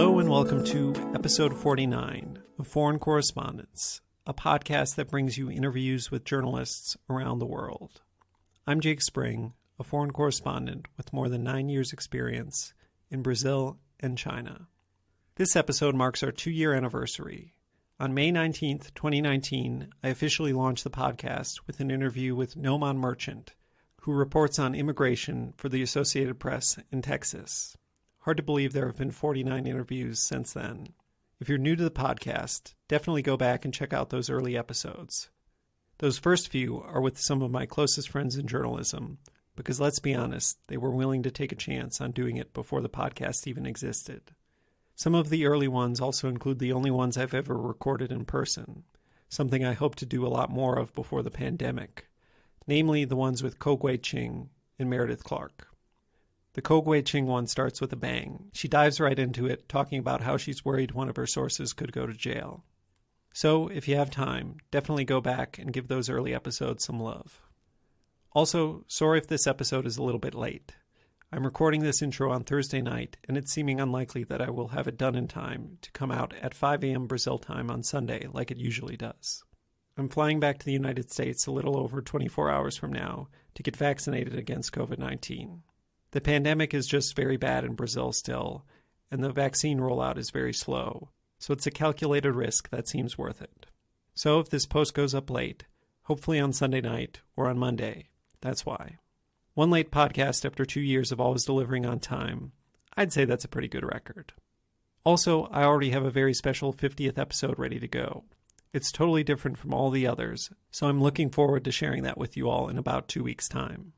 Hello and welcome to episode 49 of Foreign Correspondence, a podcast that brings you interviews with journalists around the world. I'm Jake Spring, a foreign correspondent with more than 9 years' experience in Brazil and China. This episode marks our 2-year anniversary. On May 19th, 2019, I officially launched the podcast with an interview with Noman Merchant, who reports on immigration for the Associated Press in Texas. Hard to believe there have been 49 interviews since then. If you're new to the podcast, definitely go back and check out those early episodes. Those first few are with some of my closest friends in journalism, because let's be honest, they were willing to take a chance on doing it before the podcast even existed. Some of the early ones also include the only ones I've ever recorded in person, something I hope to do a lot more of before the pandemic, namely the ones with Ko Gui-ching and Meredith Clark. The Ko Gui-ching one starts with a bang. She dives right into it, talking about how she's worried one of her sources could go to jail. So, if you have time, definitely go back and give those early episodes some love. Also, sorry if this episode is a little bit late. I'm recording this intro on Thursday night, and it's seeming unlikely that I will have it done in time to come out at 5 a.m. Brazil time on Sunday like it usually does. I'm flying back to the United States a little over 24 hours from now to get vaccinated against COVID-19. The pandemic is just very bad in Brazil still, and the vaccine rollout is very slow, so it's a calculated risk that seems worth it. So if this post goes up late, hopefully on Sunday night or on Monday, that's why. One late podcast after 2 years of always delivering on time, I'd say that's a pretty good record. Also, I already have a very special 50th episode ready to go. It's totally different from all the others, so I'm looking forward to sharing that with you all in about 2 weeks' time.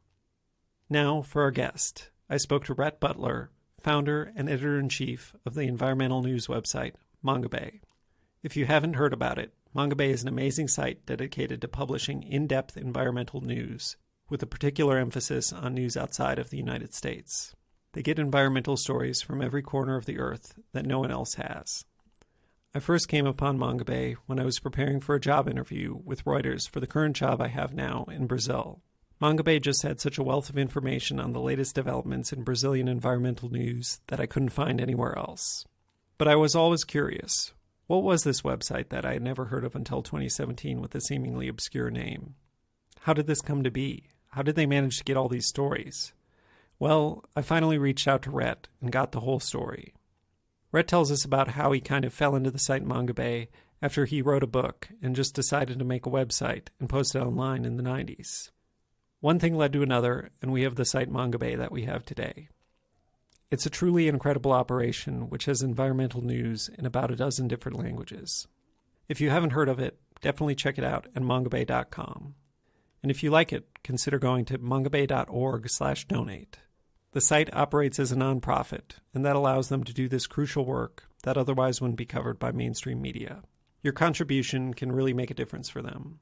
Now, for our guest. I spoke to Rhett Butler, founder and editor-in-chief of the environmental news website, Mongabay. If you haven't heard about it, Mongabay is an amazing site dedicated to publishing in-depth environmental news, with a particular emphasis on news outside of the United States. They get environmental stories from every corner of the earth that no one else has. I first came upon Mongabay when I was preparing for a job interview with Reuters for the current job I have now in Brazil. Mongabay just had such a wealth of information on the latest developments in Brazilian environmental news that I couldn't find anywhere else. But I was always curious. What was this website that I had never heard of until 2017 with a seemingly obscure name? How did this come to be? How did they manage to get all these stories? Well, I finally reached out to Rhett and got the whole story. Rhett tells us about how he kind of fell into the site Mongabay after he wrote a book and just decided to make a website and post it online in the 90s. One thing led to another, and we have the site Mongabay that we have today. It's a truly incredible operation which has environmental news in about a dozen different languages. If you haven't heard of it, definitely check it out at mongabay.com. And if you like it, consider going to mongabay.org/donate. The site operates as a nonprofit, and that allows them to do this crucial work that otherwise wouldn't be covered by mainstream media. Your contribution can really make a difference for them.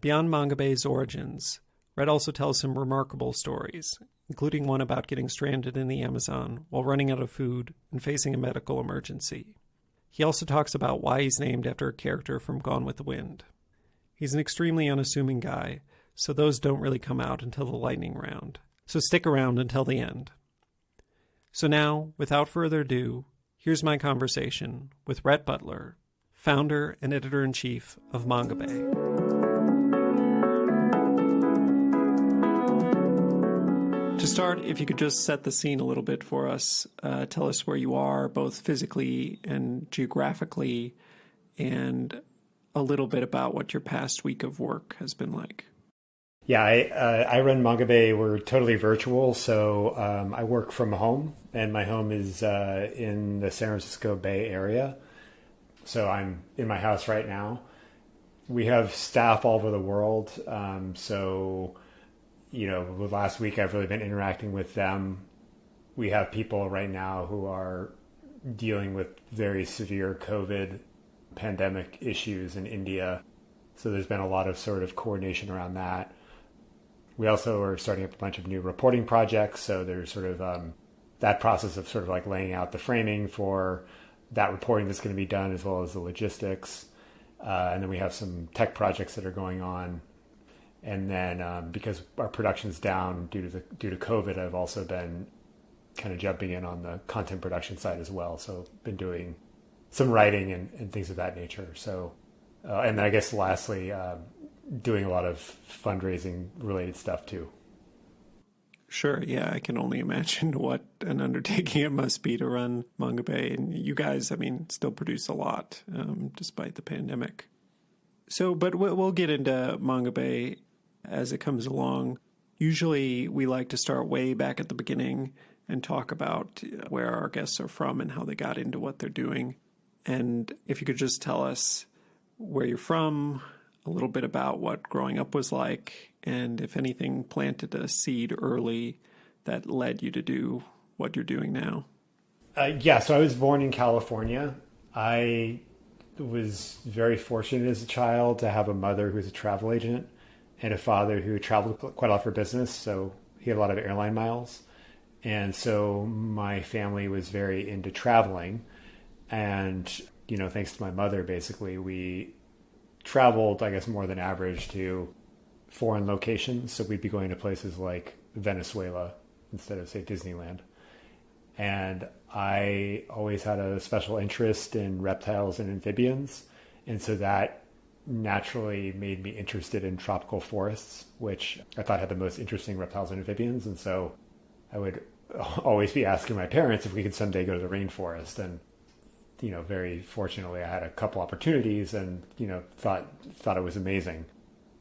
Beyond Mongabay's origins, Rhett also tells some remarkable stories, including one about getting stranded in the Amazon while running out of food and facing a medical emergency. He also talks about why he's named after a character from Gone with the Wind. He's an extremely unassuming guy, so those don't really come out until the lightning round. So stick around until the end. So now, without further ado, here's my conversation with Rhett Butler, founder and editor-in-chief of Mongabay. To start, if you could just set the scene a little bit for us, tell us where you are, both physically and geographically, and a little bit about what your past week of work has been like. Yeah, I run Mongabay. We're totally virtual, so I work from home, and my home is in the San Francisco Bay Area. So I'm in my house right now. We have staff all over the world, so last week I've really been interacting with them. We have people right now who are dealing with very severe COVID pandemic issues in India. So there's been a lot of sort of coordination around that. We also are starting up a bunch of new reporting projects. So there's sort of that process of sort of like laying out the framing for that reporting that's going to be done, as well as the logistics. And then we have some tech projects that are going on. And then because our production's down due to COVID, I've also been kind of jumping in on the content production side as well. So been doing some writing and things of that nature. So, and then I guess lastly, doing a lot of fundraising related stuff too. Sure. Yeah. I can only imagine what an undertaking it must be to run Mongabay. And you guys, I mean, still produce a lot, despite the pandemic. So, but we'll get into Mongabay as it comes along. Usually we like to start way back at the beginning and talk about where our guests are from and how they got into what they're doing. And if you could just tell us where you're from, a little bit about what growing up was like, and if anything planted a seed early that led you to do what you're doing now. So I was born in California. I was very fortunate as a child to have a mother who was a travel agent and a father who traveled quite a lot for business. So he had a lot of airline miles. And so my family was very into traveling. And, thanks to my mother, basically, we traveled, I guess, more than average to foreign locations. So we'd be going to places like Venezuela instead of, say, Disneyland. And I always had a special interest in reptiles and amphibians. And so that naturally made me interested in tropical forests, which I thought had the most interesting reptiles and amphibians. And so I would always be asking my parents if we could someday go to the rainforest. And, very fortunately I had a couple opportunities and, thought it was amazing.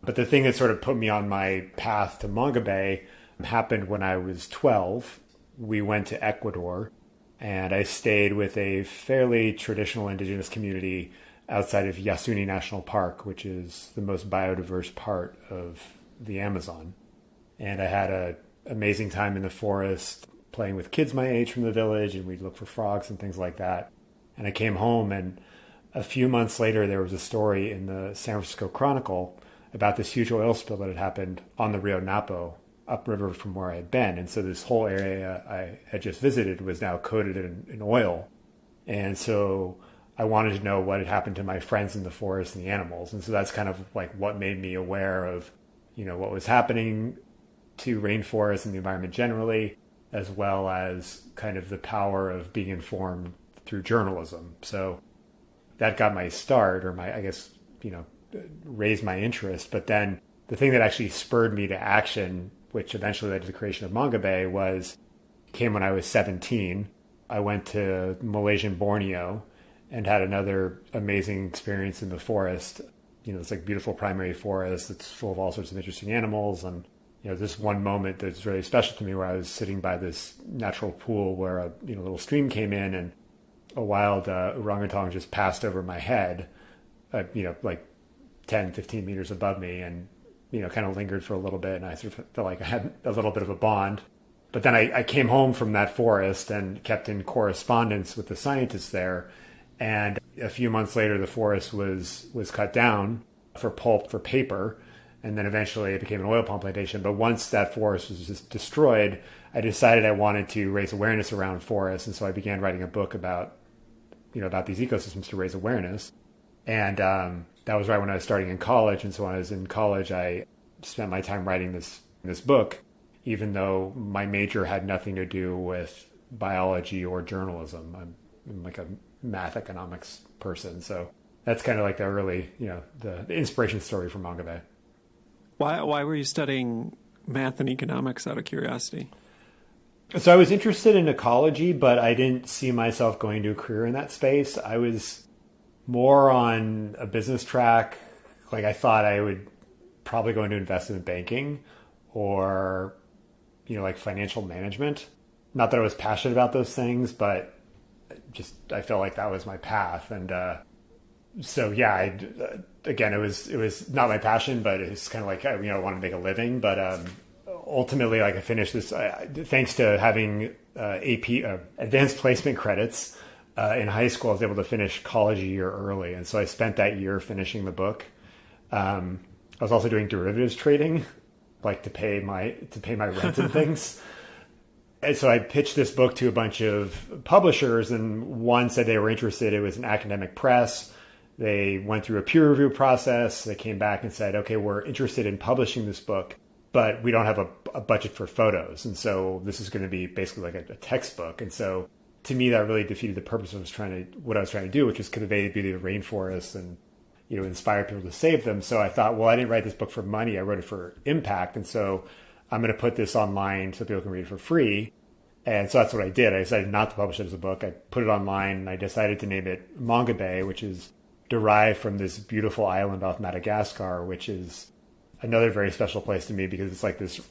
But the thing that sort of put me on my path to Mongabay happened when I was 12. We went to Ecuador and I stayed with a fairly traditional indigenous community outside of Yasuni National Park, which is the most biodiverse part of the Amazon. And I had an amazing time in the forest playing with kids my age from the village, and we'd look for frogs and things like that. And I came home, and a few months later, there was a story in the San Francisco Chronicle about this huge oil spill that had happened on the Rio Napo, upriver from where I had been. And so this whole area I had just visited was now coated in oil. And so I wanted to know what had happened to my friends in the forest and the animals. And so that's kind of like what made me aware of, what was happening to rainforests and the environment generally, as well as kind of the power of being informed through journalism. So that got my start, or raised my interest. But then the thing that actually spurred me to action, which eventually led to the creation of Mongabay, came when I was 17. I went to Malaysian Borneo and had another amazing experience in the forest. It's like beautiful primary forest that's full of all sorts of interesting animals. And, this one moment that's really special to me where I was sitting by this natural pool where a little stream came in and a wild orangutan just passed over my head, like 10, 15 meters above me, and, kind of lingered for a little bit. And I sort of felt like I had a little bit of a bond. But then I came home from that forest and kept in correspondence with the scientists there. And a few months later, the forest was cut down for pulp, for paper. And then eventually it became an oil palm plantation. But once that forest was just destroyed, I decided I wanted to raise awareness around forests. And so I began writing a book about these ecosystems to raise awareness. And that was right when I was starting in college. And so when I was in college, I spent my time writing this book, even though my major had nothing to do with biology or journalism. I'm like a math economics person. So that's kind of like the early, the inspiration story for Mongabay. Why were you studying math and economics out of curiosity? So I was interested in ecology, but I didn't see myself going to a career in that space. I was more on a business track. Like I thought I would probably go into investment banking or, like financial management. Not that I was passionate about those things, but I felt like that was my path. And again, it was not my passion, but it's kind of like, I want to make a living. But ultimately, like I finished this, thanks to having AP advanced placement credits in high school, I was able to finish college a year early. And so I spent that year finishing the book. I was also doing derivatives trading, like to pay my rent and things. And so I pitched this book to a bunch of publishers, and one said they were interested. It was an academic press. They went through a peer review process. They came back and said, okay, we're interested in publishing this book, but we don't have a budget for photos. And so this is going to be basically like a textbook. And so to me, that really defeated the purpose of what I was trying to do, which is convey the beauty of rainforests and, inspire people to save them. So I thought, well, I didn't write this book for money. I wrote it for impact. And so I'm going to put this online so people can read it for free. And so that's what I did. I decided not to publish it as a book. I put it online, and I decided to name it Mongabay, which is derived from this beautiful island off Madagascar, which is another very special place to me because it's like this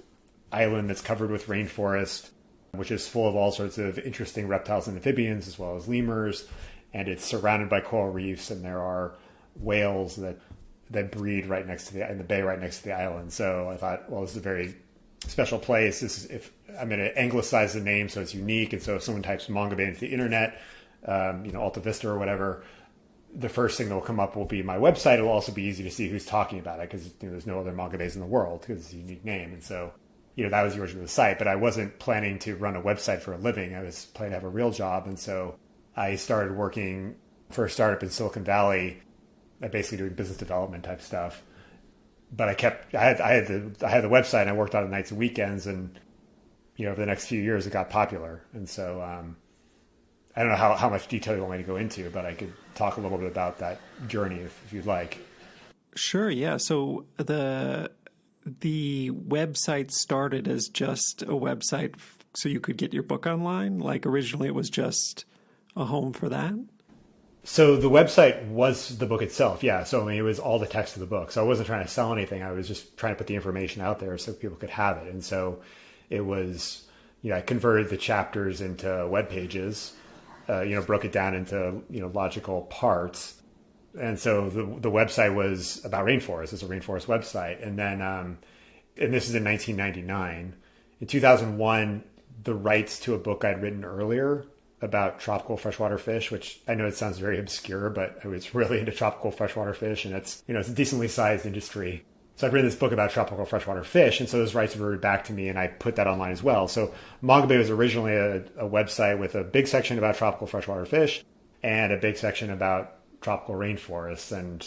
island that's covered with rainforest, which is full of all sorts of interesting reptiles and amphibians, as well as lemurs. And it's surrounded by coral reefs, and there are whales that breed right next to in the bay right next to the island. So I thought, well, this is a very special place. If I'm going to anglicize the name so it's unique, and so if someone types Mongabay into the internet, Alta Vista or whatever, the first thing that will come up will be my website. It'll also be easy to see who's talking about it because there's no other Mongabays in the world because it's a unique name. And so, that was the origin of the site. But I wasn't planning to run a website for a living. I was planning to have a real job. And so I started working for a startup in Silicon Valley, basically doing business development type stuff. But I had the website, and I worked on it nights and weekends, and over the next few years it got popular. And so I don't know how much detail you want me to go into, but I could talk a little bit about that journey if you'd like. Sure, yeah. So the website started as just a website so you could get your book online? Like originally it was just a home for that? So the website was the book itself, yeah. So it was all the text of the book. So I wasn't trying to sell anything. I was just trying to put the information out there so people could have it. And so it was, I converted the chapters into web pages, broke it down into, logical parts. And so the website was about rainforests. It's a rainforest website. And then, and this is in 1999. In 2001, the rights to a book I'd written earlier about tropical freshwater fish, which I know it sounds very obscure, but I was really into tropical freshwater fish, and it's a decently sized industry. So I've written this book about tropical freshwater fish, and so those rights reverted back to me, and I put that online as well. So Mongabay was originally a website with a big section about tropical freshwater fish and a big section about tropical rainforests. And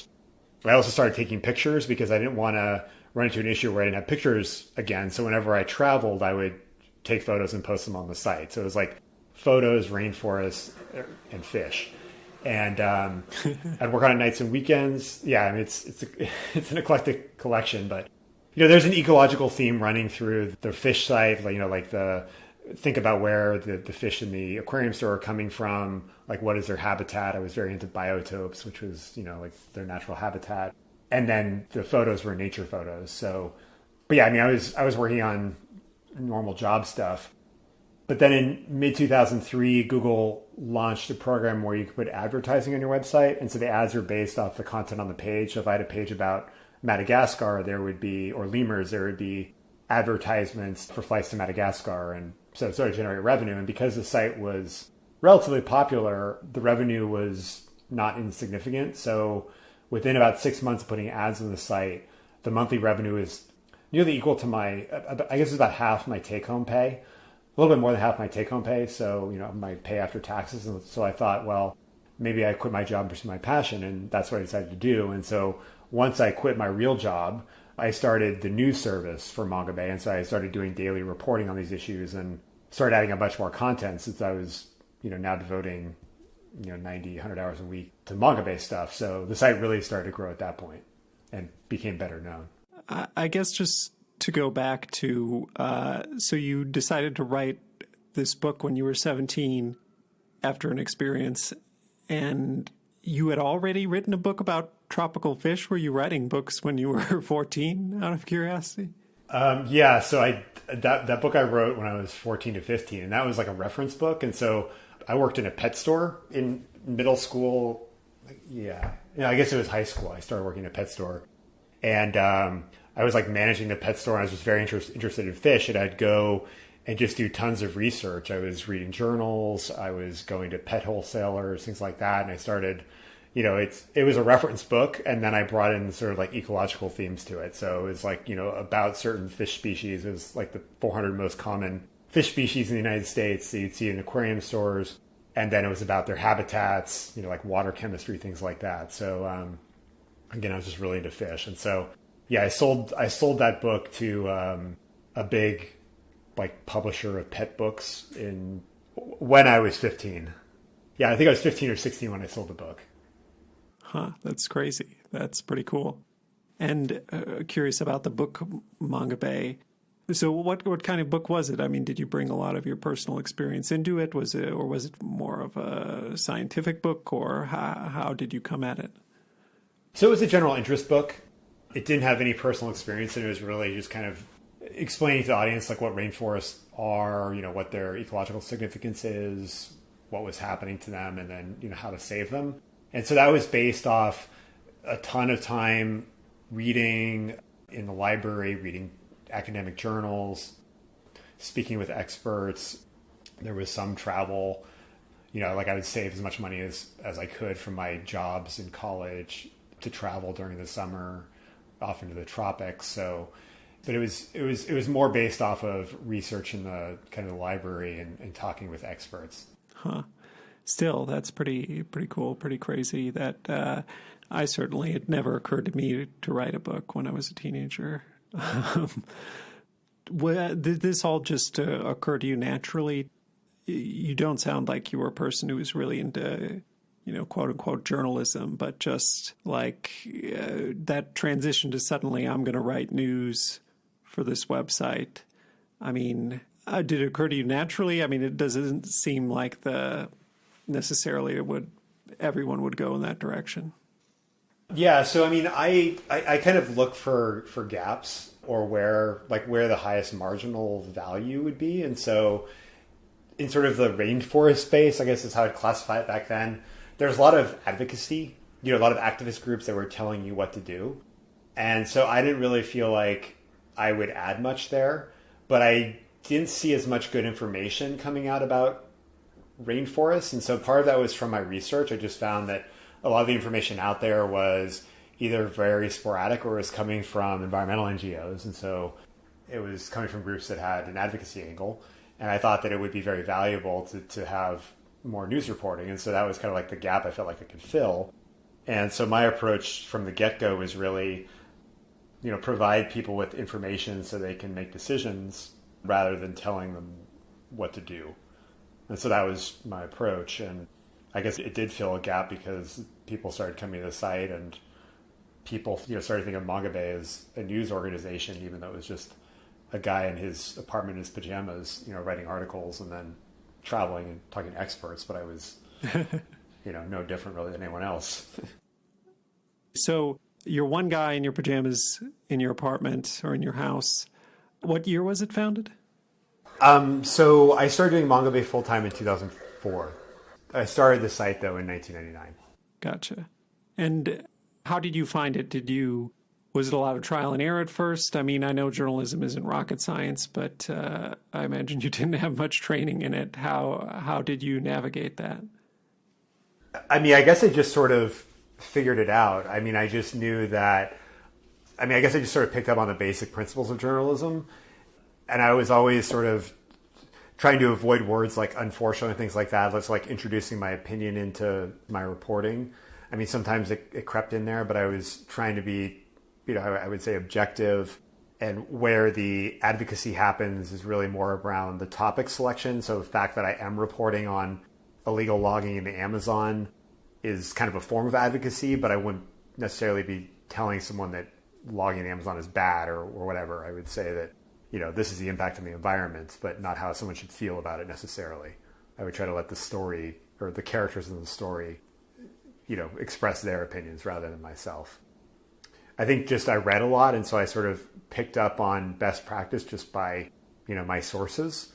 I also started taking pictures because I didn't want to run into an issue where I didn't have pictures again. So whenever I traveled, I would take photos and post them on the site. So it was like photos, rainforests, and fish. And I'd work on it nights and weekends. Yeah, I mean, it's an eclectic collection, but there's an ecological theme running through the fish site. Think about where the fish in the aquarium store are coming from. Like, what is their habitat? I was very into biotopes, which was like their natural habitat. And then the photos were nature photos. So, but yeah, I mean, I was working on normal job stuff. But then in mid-2003, Google launched a program where you could put advertising on your website. And so the ads are based off the content on the page. So if I had a page about Madagascar, or lemurs, there would be advertisements for flights to Madagascar. And so it started to generate revenue. And because the site was relatively popular, the revenue was not insignificant. So within about 6 months of putting ads on the site, the monthly revenue is nearly equal to I guess it's about half my take-home pay. A little bit more than half my take-home pay, so my pay after taxes. And so I thought, well, maybe I quit my job and pursue my passion, and that's what I decided to do. And so once I quit my real job, I started the news service for Mongabay, and so I started doing daily reporting on these issues and started adding a bunch more content since I was now devoting 90, 100 hours a week to Mongabay stuff. So the site really started to grow at that point and became better known. I guess just to go back to, so you decided to write this book when you were 17 after an experience, and you had already written a book about tropical fish. Were you writing books when you were 14, out of curiosity? Yeah, so that book I wrote when I was 14 to 15, and that was like a reference book. And so I worked in a pet store in middle school. Yeah, I guess it was high school. I started working in a pet store, and I was like managing the pet store, and I was just very interested in fish, and I'd go and just do tons of research. I was reading journals, I was going to pet wholesalers, things like that. And I started, it was a reference book, and then I brought in sort of like ecological themes to it. So it was like, about certain fish species. It was like the 400 most common fish species in the United States that you'd see in aquarium stores. And then it was about their habitats, like water chemistry, things like that. So again, I was just really into fish. And so Yeah, I sold that book to a big like publisher of pet books in when I was 15. Yeah, I think I was 15 or 16 when I sold the book. Huh, that's crazy. That's pretty cool. And curious about the book Mongabay. So what kind of book was it? I mean, did you bring a lot of your personal experience into it? Was it more of a scientific book, or how did you come at it? So it was a general interest book. It didn't have any personal experience, and it was really just kind of explaining to the audience like what rainforests are, what their ecological significance is, what was happening to them, and then how to save them. And so that was based off a ton of time reading in the library, reading academic journals, speaking with experts. There was some travel. Like I would save as much money as I could from my jobs in college to travel during the summer, off into the tropics. So, but it was more based off of research in the kind of the library and talking with experts. Huh. Still, that's pretty cool, pretty crazy. That it never occurred to me to write a book when I was a teenager. Did this all just occur to you naturally? You don't sound like you were a person who was really into, quote unquote journalism, but just like that transition to suddenly I'm going to write news for this website. I mean, did it occur to you naturally? I mean, it doesn't seem like necessarily everyone would go in that direction. Yeah, so I mean, I kind of look for gaps or where the highest marginal value would be, and so in sort of the rainforest space, I guess is how I'd classify it back then. There's a lot of advocacy, a lot of activist groups that were telling you what to do, and so I didn't really feel like I would add much there, but I didn't see as much good information coming out about rainforests, and so part of that was from my research. I just found that a lot of the information out there was either very sporadic or was coming from environmental NGOs. And so it was coming from groups that had an advocacy angle. And I thought that it would be very valuable to have more news reporting. And so that was kind of like the gap I felt like I could fill. And so my approach from the get-go was really, provide people with information so they can make decisions rather than telling them what to do. And so that was my approach. And I guess it did fill a gap because people started coming to the site, and people started thinking of Mongabay as a news organization, even though it was just a guy in his apartment in his pajamas, writing articles and then traveling and talking to experts. But I was, no different really than anyone else. So you're one guy in your pajamas in your apartment or in your house. What year was it founded? So I started doing Mongabay full time in 2004. I started the site, though, in 1999. Gotcha. And how did you find it? Was it a lot of trial and error at first? I mean, I know journalism isn't rocket science, but I imagine you didn't have much training in it. How did you navigate that? I mean, I guess I just sort of figured it out. I mean, I just knew that, I guess I just sort of picked up on the basic principles of journalism. And I was always sort of trying to avoid words like unfortunately and things like that. That's like introducing my opinion into my reporting. I mean, sometimes it crept in there, but I was trying to be, I would say objective. And where the advocacy happens is really more around the topic selection. So the fact that I am reporting on illegal logging in the Amazon is kind of a form of advocacy, but I wouldn't necessarily be telling someone that logging in the Amazon is bad or whatever. I would say that, this is the impact on the environment, but not how someone should feel about it necessarily. I would try to let the story or the characters in the story, express their opinions rather than myself. I think just I read a lot, and so I sort of picked up on best practice just by, my sources,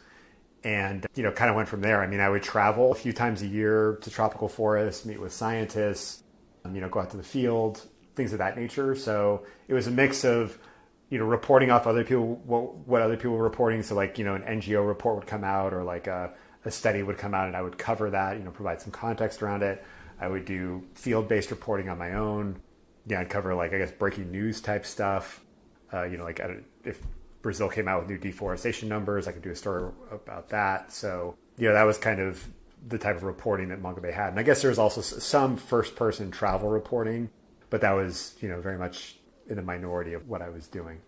and, kind of went from there. I mean, I would travel a few times a year to tropical forests, meet with scientists, go out to the field, things of that nature. So it was a mix of, reporting off other people, what other people were reporting. So like, an NGO report would come out, or like a study would come out, and I would cover that, provide some context around it. I would do field-based reporting on my own. Yeah, I'd cover like, I guess, breaking news type stuff. If Brazil came out with new deforestation numbers, I could do a story about that. So, that was kind of the type of reporting that Mongabay had. And I guess there was also some first-person travel reporting, but that was, very much in the minority of what I was doing.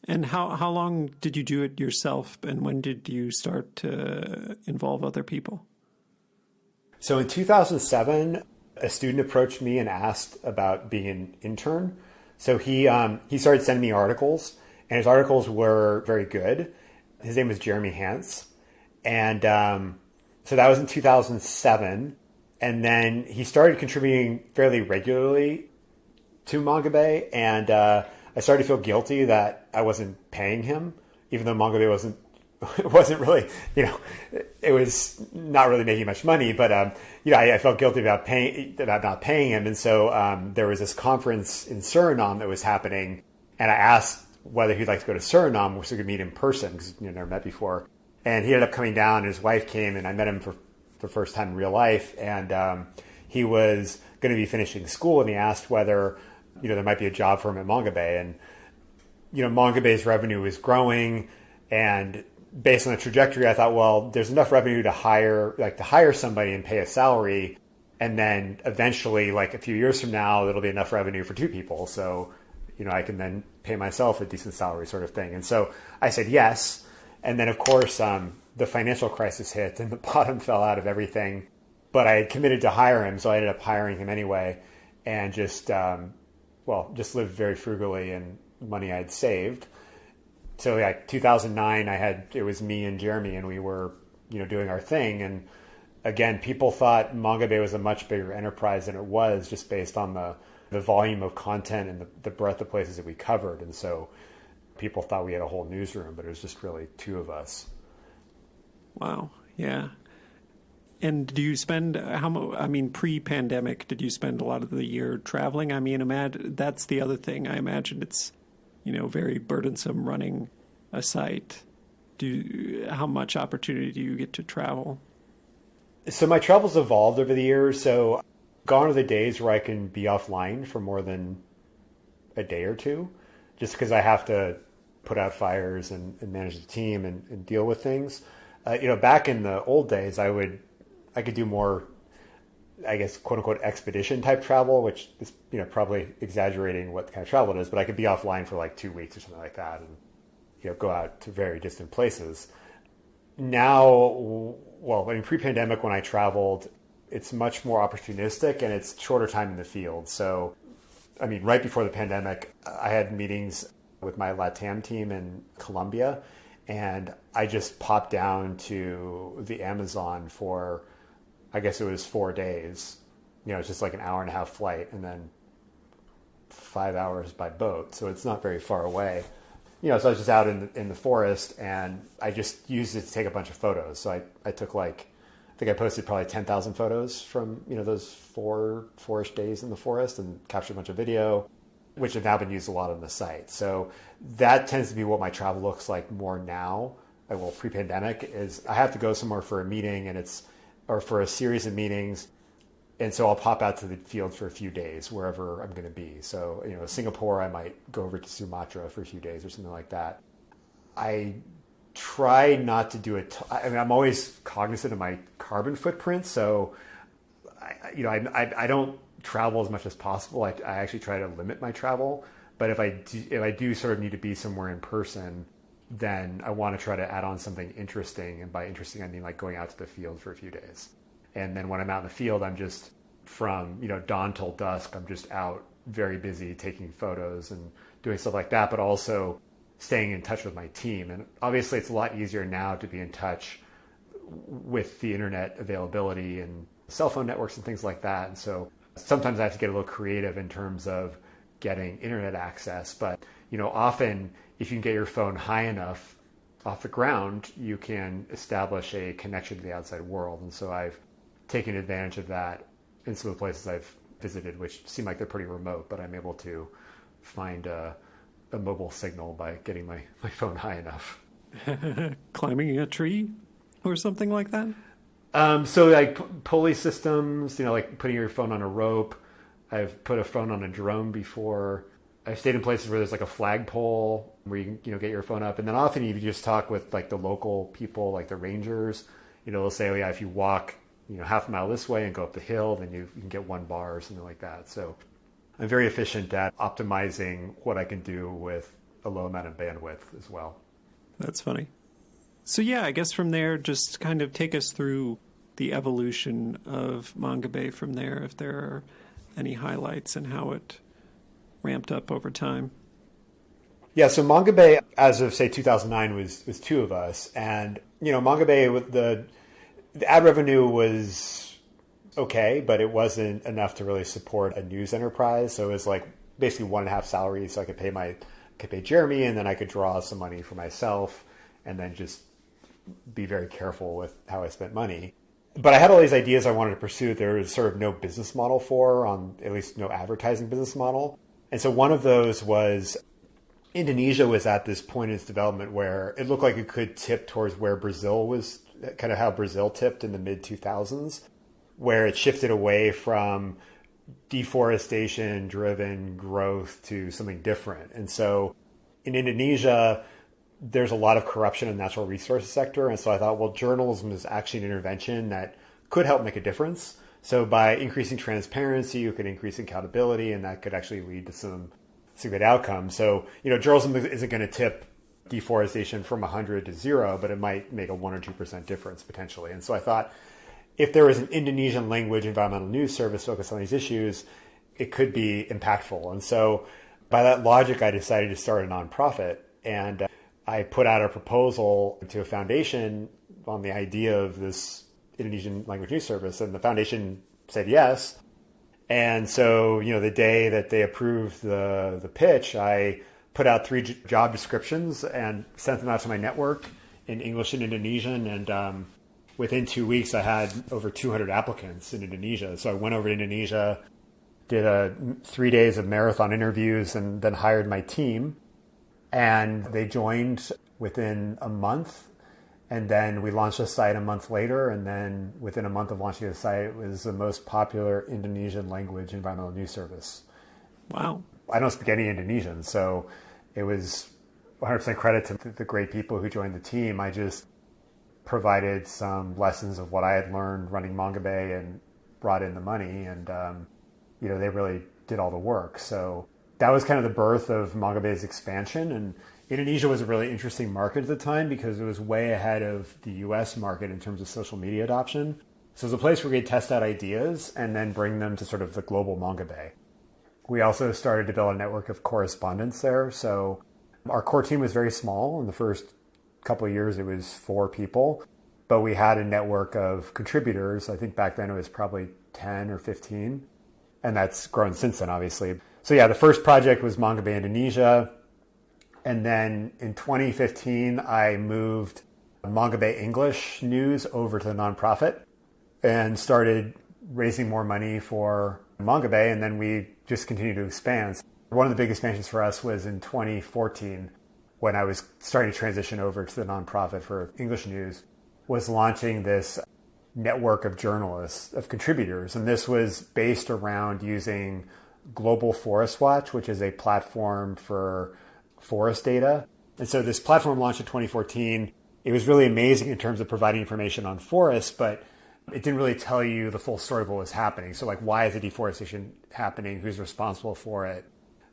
And how long did you do it yourself, and when did you start to involve other people? So in 2007, a student approached me and asked about being an intern. So he started sending me articles, and his articles were very good. His name was Jeremy Hance. And so that was in 2007. And then he started contributing fairly regularly to Mongabay. And I started to feel guilty that I wasn't paying him, even though Mongabay wasn't really, it was not really making much money. But, I felt guilty about not paying him. And so there was this conference in Suriname that was happening. And I asked whether he'd like to go to Suriname so we could meet in person because never met before. And he ended up coming down, and his wife came, and I met him for the first time in real life. And he was going to be finishing school, and he asked whether, there might be a job for him at Mongabay. And, Mongabay's revenue was growing, and based on the trajectory, I thought, well, there's enough revenue to hire somebody and pay a salary. And then eventually, like a few years from now, there'll be enough revenue for two people. So, I can then pay myself a decent salary sort of thing. And so I said yes. And then, of course, the financial crisis hit and the bottom fell out of everything. But I had committed to hire him, so I ended up hiring him anyway and just lived very frugally and money I'd saved. So 2009, it was me and Jeremy, and we were, doing our thing. And again, people thought Mongabay was a much bigger enterprise than it was, just based on the volume of content and the breadth of places that we covered. And so people thought we had a whole newsroom, but it was just really two of us. Wow. Yeah. And do you spend pre-pandemic, did you spend a lot of the year traveling? I mean, that's the other thing. I imagine it's, very burdensome running a site. How much opportunity do you get to travel? So my travel's evolved over the years. So gone are the days where I can be offline for more than a day or two, just because I have to put out fires and manage the team and deal with things. Back in the old days, I could do more, I guess, quote unquote, expedition type travel, which is, probably exaggerating what kind of travel it is, but I could be offline for like 2 weeks or something like that and, go out to very distant places. Now, pre-pandemic when I traveled, it's much more opportunistic and it's shorter time in the field. So, right before the pandemic, I had meetings with my LATAM team in Colombia, and I just popped down to the Amazon for, I guess it was 4 days. It's just like an hour and a half flight and then 5 hours by boat. So it's not very far away. So I was just out in the forest, and I just used it to take a bunch of photos. So I took I think I posted probably 10,000 photos from, those 4-ish days in the forest, and captured a bunch of video, which have now been used a lot on the site. So that tends to be what my travel looks like more now. Pre-pandemic is I have to go somewhere for a meeting or for a series of meetings. And so I'll pop out to the field for a few days, wherever I'm going to be. So, Singapore, I might go over to Sumatra for a few days or something like that. I try not to do it. I'm always cognizant of my carbon footprint. So, I don't travel as much as possible. I actually try to limit my travel. But if I do sort of need to be somewhere in person, then I want to try to add on something interesting. And by interesting, I mean like going out to the field for a few days. And then when I'm out in the field, I'm just from, dawn till dusk, I'm just out very busy taking photos and doing stuff like that, but also staying in touch with my team. And obviously it's a lot easier now to be in touch with the internet availability and cell phone networks and things like that. And so sometimes I have to get a little creative in terms of getting internet access. But, often if you can get your phone high enough off the ground, you can establish a connection to the outside world. And so I've taken advantage of that in some of the places I've visited, which seem like they're pretty remote, but I'm able to find a mobile signal by getting my phone high enough. Climbing a tree or something like that? So like pulley systems, like putting your phone on a rope. I've put a phone on a drone before. I've stayed in places where there's like a flagpole where you can, get your phone up. And then often you just talk with like the local people, like the rangers, they'll say, oh yeah, if you walk, half a mile this way and go up the hill, then you can get 1 bar or something like that. So I'm very efficient at optimizing what I can do with a low amount of bandwidth as well. That's funny. So yeah, I guess from there, just kind of take us through the evolution of Mongabay from there, if there are any highlights and how it ramped up over time. Yeah, so Mongabay, as of say 2009, was two of us, and Mongabay with the ad revenue was okay, but it wasn't enough to really support a news enterprise. So it was like basically 1.5 salaries, so I could pay Jeremy, and then I could draw some money for myself, and then just be very careful with how I spent money. But I had all these ideas I wanted to pursue. There was sort of no business model at least no advertising business model. And so one of those was Indonesia was at this point in its development where it looked like it could tip towards where Brazil was, kind of how Brazil tipped in the mid 2000s, where it shifted away from deforestation driven growth to something different. And so in Indonesia, there's a lot of corruption in the natural resources sector. And so I thought, well, journalism is actually an intervention that could help make a difference. So by increasing transparency, you could increase accountability, and that could actually lead to some good outcomes. So, journalism isn't going to tip deforestation from 100 to 0, but it might make a 1 or 2% difference potentially. And so I thought if there was an Indonesian language environmental news service focused on these issues, it could be impactful. And so by that logic, I decided to start a nonprofit, and I put out a proposal to a foundation on the idea of this Indonesian language news service, and the foundation said yes. And so, the day that they approved the pitch, I put out 3 job descriptions and sent them out to my network in English and Indonesian. And within 2 weeks, I had over 200 applicants in Indonesia. So I went over to Indonesia, did 3 days of marathon interviews, and then hired my team. And they joined within a month. And then we launched the site a month later. And then within a month of launching the site, it was the most popular Indonesian language environmental news service. Wow. I don't speak any Indonesian, so it was 100% credit to the great people who joined the team. I just provided some lessons of what I had learned running Mongabay and brought in the money. And, they really did all the work. So that was kind of the birth of Mongabay's expansion. And Indonesia was a really interesting market at the time because it was way ahead of the US market in terms of social media adoption. So it was a place where we could test out ideas and then bring them to sort of the global Mongabay. We also started to build a network of correspondents there. So our core team was very small. In the first couple of years, it was 4 people, but we had a network of contributors. I think back then it was probably 10 or 15, and that's grown since then, obviously. So yeah, the first project was Mongabay Indonesia. And then in 2015, I moved Mongabay English News over to the nonprofit and started raising more money for Mongabay. And then we just continued to expand. One of the big expansions for us was in 2014, when I was starting to transition over to the nonprofit for English News, was launching this network of journalists, of contributors. And this was based around using Global Forest Watch, which is a platform for forest data. And so this platform launched in 2014. It was really amazing in terms of providing information on forests, but it didn't really tell you the full story of what was happening. So like, why is the deforestation happening? Who's responsible for it?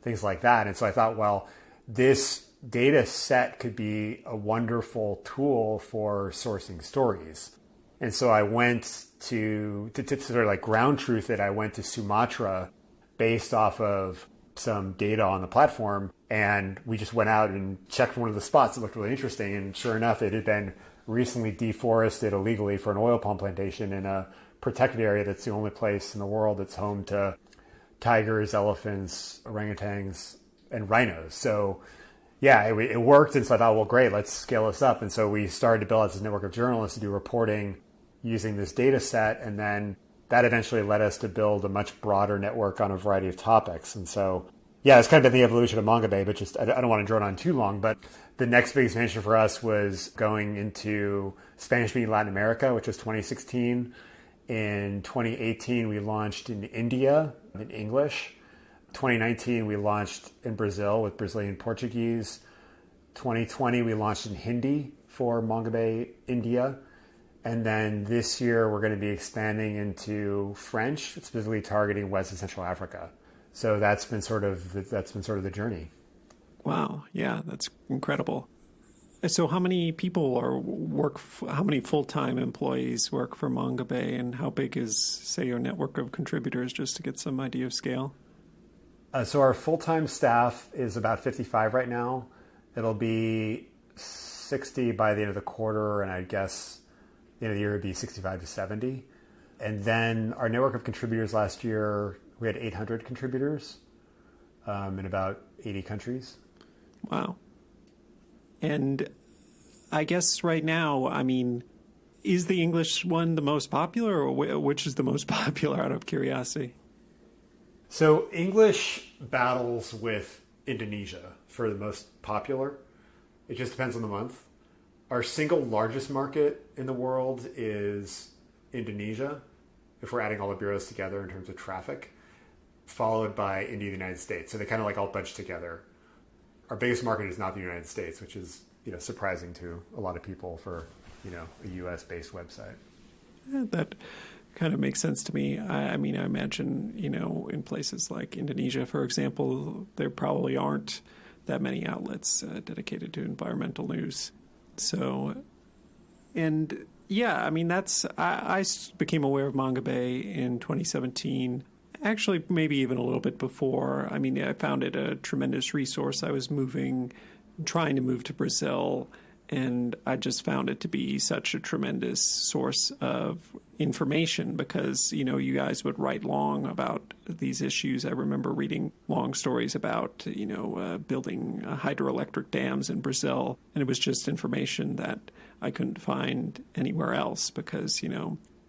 Things like that. And so I thought, well, this data set could be a wonderful tool for sourcing stories. And so I went to sort of like ground truth it. I went to Sumatra based off of some data on the platform. And we just went out and checked one of the spots that looked really interesting. And sure enough, it had been recently deforested illegally for an oil palm plantation in a protected area that's the only place in the world that's home to tigers, elephants, orangutans, and rhinos. So yeah, it worked. And so I thought, well, great, let's scale this up. And so we started to build out this network of journalists to do reporting using this data set. And then that eventually led us to build a much broader network on a variety of topics. And so, yeah, it's kind of been the evolution of Mongabay, but just I don't want to drone on too long. But the next big expansion for us was going into Spanish-speaking Latin America, which was 2016. In 2018, we launched in India in English. 2019, we launched in Brazil with Brazilian Portuguese. 2020, we launched in Hindi for Mongabay India. And then this year, we're going to be expanding into French, specifically targeting West and Central Africa. So that's been sort of the journey. Wow. Yeah, that's incredible. So how many people how many full-time employees work for Mongabay, and how big is, say, your network of contributors, just to get some idea of scale? So our full-time staff is about 55 right now. It'll be 60 by the end of the quarter, and I guess the end of the year would be 65 to 70. And then our network of contributors last year, we had 800 contributors in about 80 countries. Wow. And I guess right now, I mean, is the English one the most popular, or which is the most popular, out of curiosity? So English battles with Indonesia for the most popular. It just depends on the month. Our single largest market in the world is Indonesia, if we're adding all the bureaus together in terms of traffic, followed by India and the United States. So they kind of like all bunch together. Our biggest market is not the United States, which is, surprising to a lot of people for, a US-based website. Yeah, that kind of makes sense to me. I mean, I imagine, in places like Indonesia, for example, there probably aren't that many outlets dedicated to environmental news. So, and yeah, I mean, I became aware of Mongabay in 2017. Actually, maybe even a little bit before. I mean, I found it a tremendous resource. I was trying to move to Brazil, and I just found it to be such a tremendous source of information because, you guys would write long about these issues. I remember reading long stories about, building hydroelectric dams in Brazil, and it was just information that I couldn't find anywhere else because,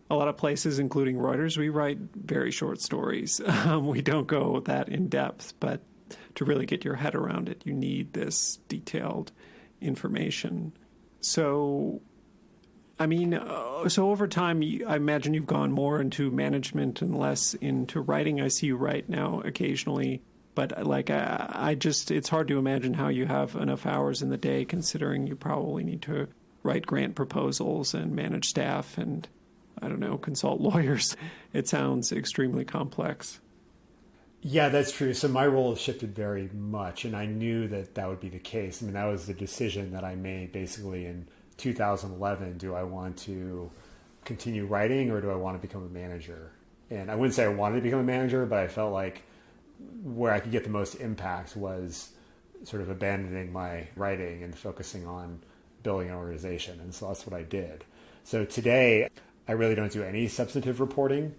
a lot of places, including Reuters, we write very short stories. We don't go that in depth, but to really get your head around it, you need this detailed information. So, I mean, so over time, I imagine you've gone more into management and less into writing. I see you write now occasionally, but it's hard to imagine how you have enough hours in the day, considering you probably need to write grant proposals and manage staff and, I don't know, consult lawyers. It sounds extremely complex. Yeah, that's true. So my role has shifted very much, and I knew that would be the case. I mean, that was the decision that I made basically in 2011. Do I want to continue writing, or do I want to become a manager? And I wouldn't say I wanted to become a manager, but I felt like where I could get the most impact was sort of abandoning my writing and focusing on building an organization. And so that's what I did. So today, I really don't do any substantive reporting,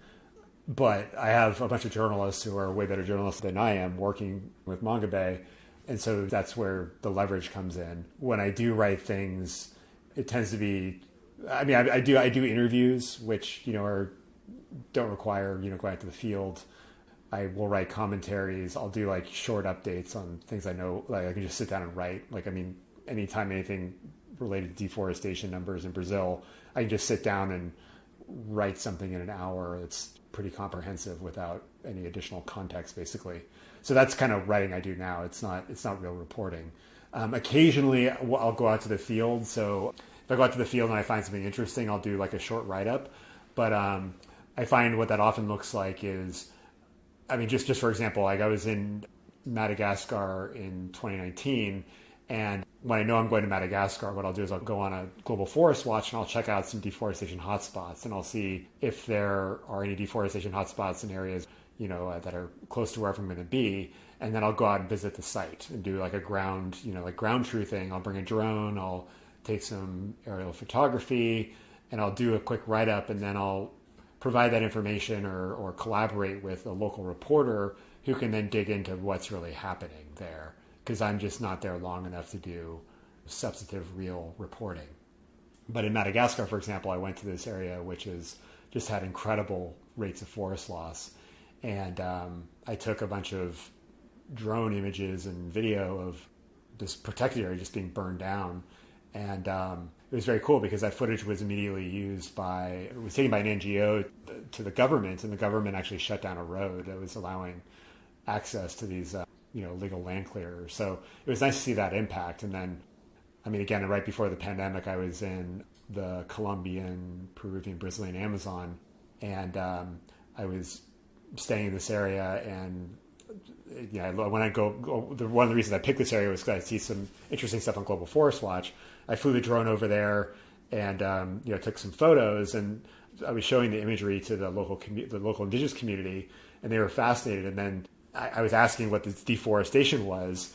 but I have a bunch of journalists who are way better journalists than I am working with Mongabay. And so that's where the leverage comes in. When I do write things, it tends to be, I mean, I do interviews, which, don't require, going out to the field. I will write commentaries. I'll do like short updates on things I know, like I can just sit down and write. Like, I mean, anytime anything related to deforestation numbers in Brazil, I can just sit down and write something in an hour. It's pretty comprehensive without any additional context, basically. So that's kind of writing I do now. It's not real reporting. Occasionally, I'll go out to the field. So if I go out to the field and I find something interesting, I'll do like a short write-up. But I find what that often looks like is, I mean, just for example, like I was in Madagascar in 2019, and when I know I'm going to Madagascar, what I'll do is I'll go on a global forest watch and I'll check out some deforestation hotspots, and I'll see if there are any deforestation hotspots in areas, that are close to wherever I'm going to be. And then I'll go out and visit the site and do like a ground truthing. I'll bring a drone, I'll take some aerial photography, and I'll do a quick write-up, and then I'll provide that information or collaborate with a local reporter who can then dig into what's really happening there, because I'm just not there long enough to do substantive, real reporting. But in Madagascar, for example, I went to this area which has just had incredible rates of forest loss. And I took a bunch of drone images and video of this protected area just being burned down. And it was very cool because that footage was immediately it was taken by an NGO to the government, and the government actually shut down a road that was allowing access to these legal land clearers. So it was nice to see that impact. And then, I mean, again, right before the pandemic, I was in the Colombian, Peruvian, Brazilian Amazon, and I was staying in this area, and when I go, one of the reasons I picked this area was because I see some interesting stuff on Global Forest Watch. I flew the drone over there and took some photos, and I was showing the imagery to the local indigenous community, and they were fascinated. And then I was asking what this deforestation was,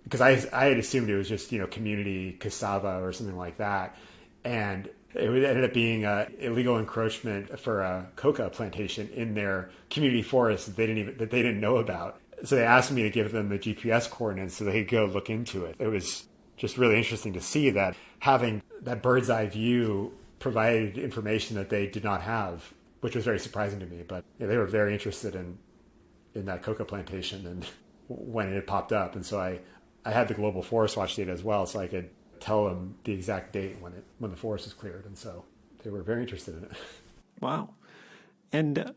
because I had assumed it was just community cassava or something like that, and it ended up being illegal encroachment for a coca plantation in their community forest that they didn't know about. So they asked me to give them the GPS coordinates so they could go look into it. It was just really interesting to see that having that bird's eye view provided information that they did not have, which was very surprising to me. But they were very interested in that coca plantation and when it had popped up. And so I had the Global Forest Watch data as well, so I could tell them the exact date when the forest was cleared. And so they were very interested in it. Wow. And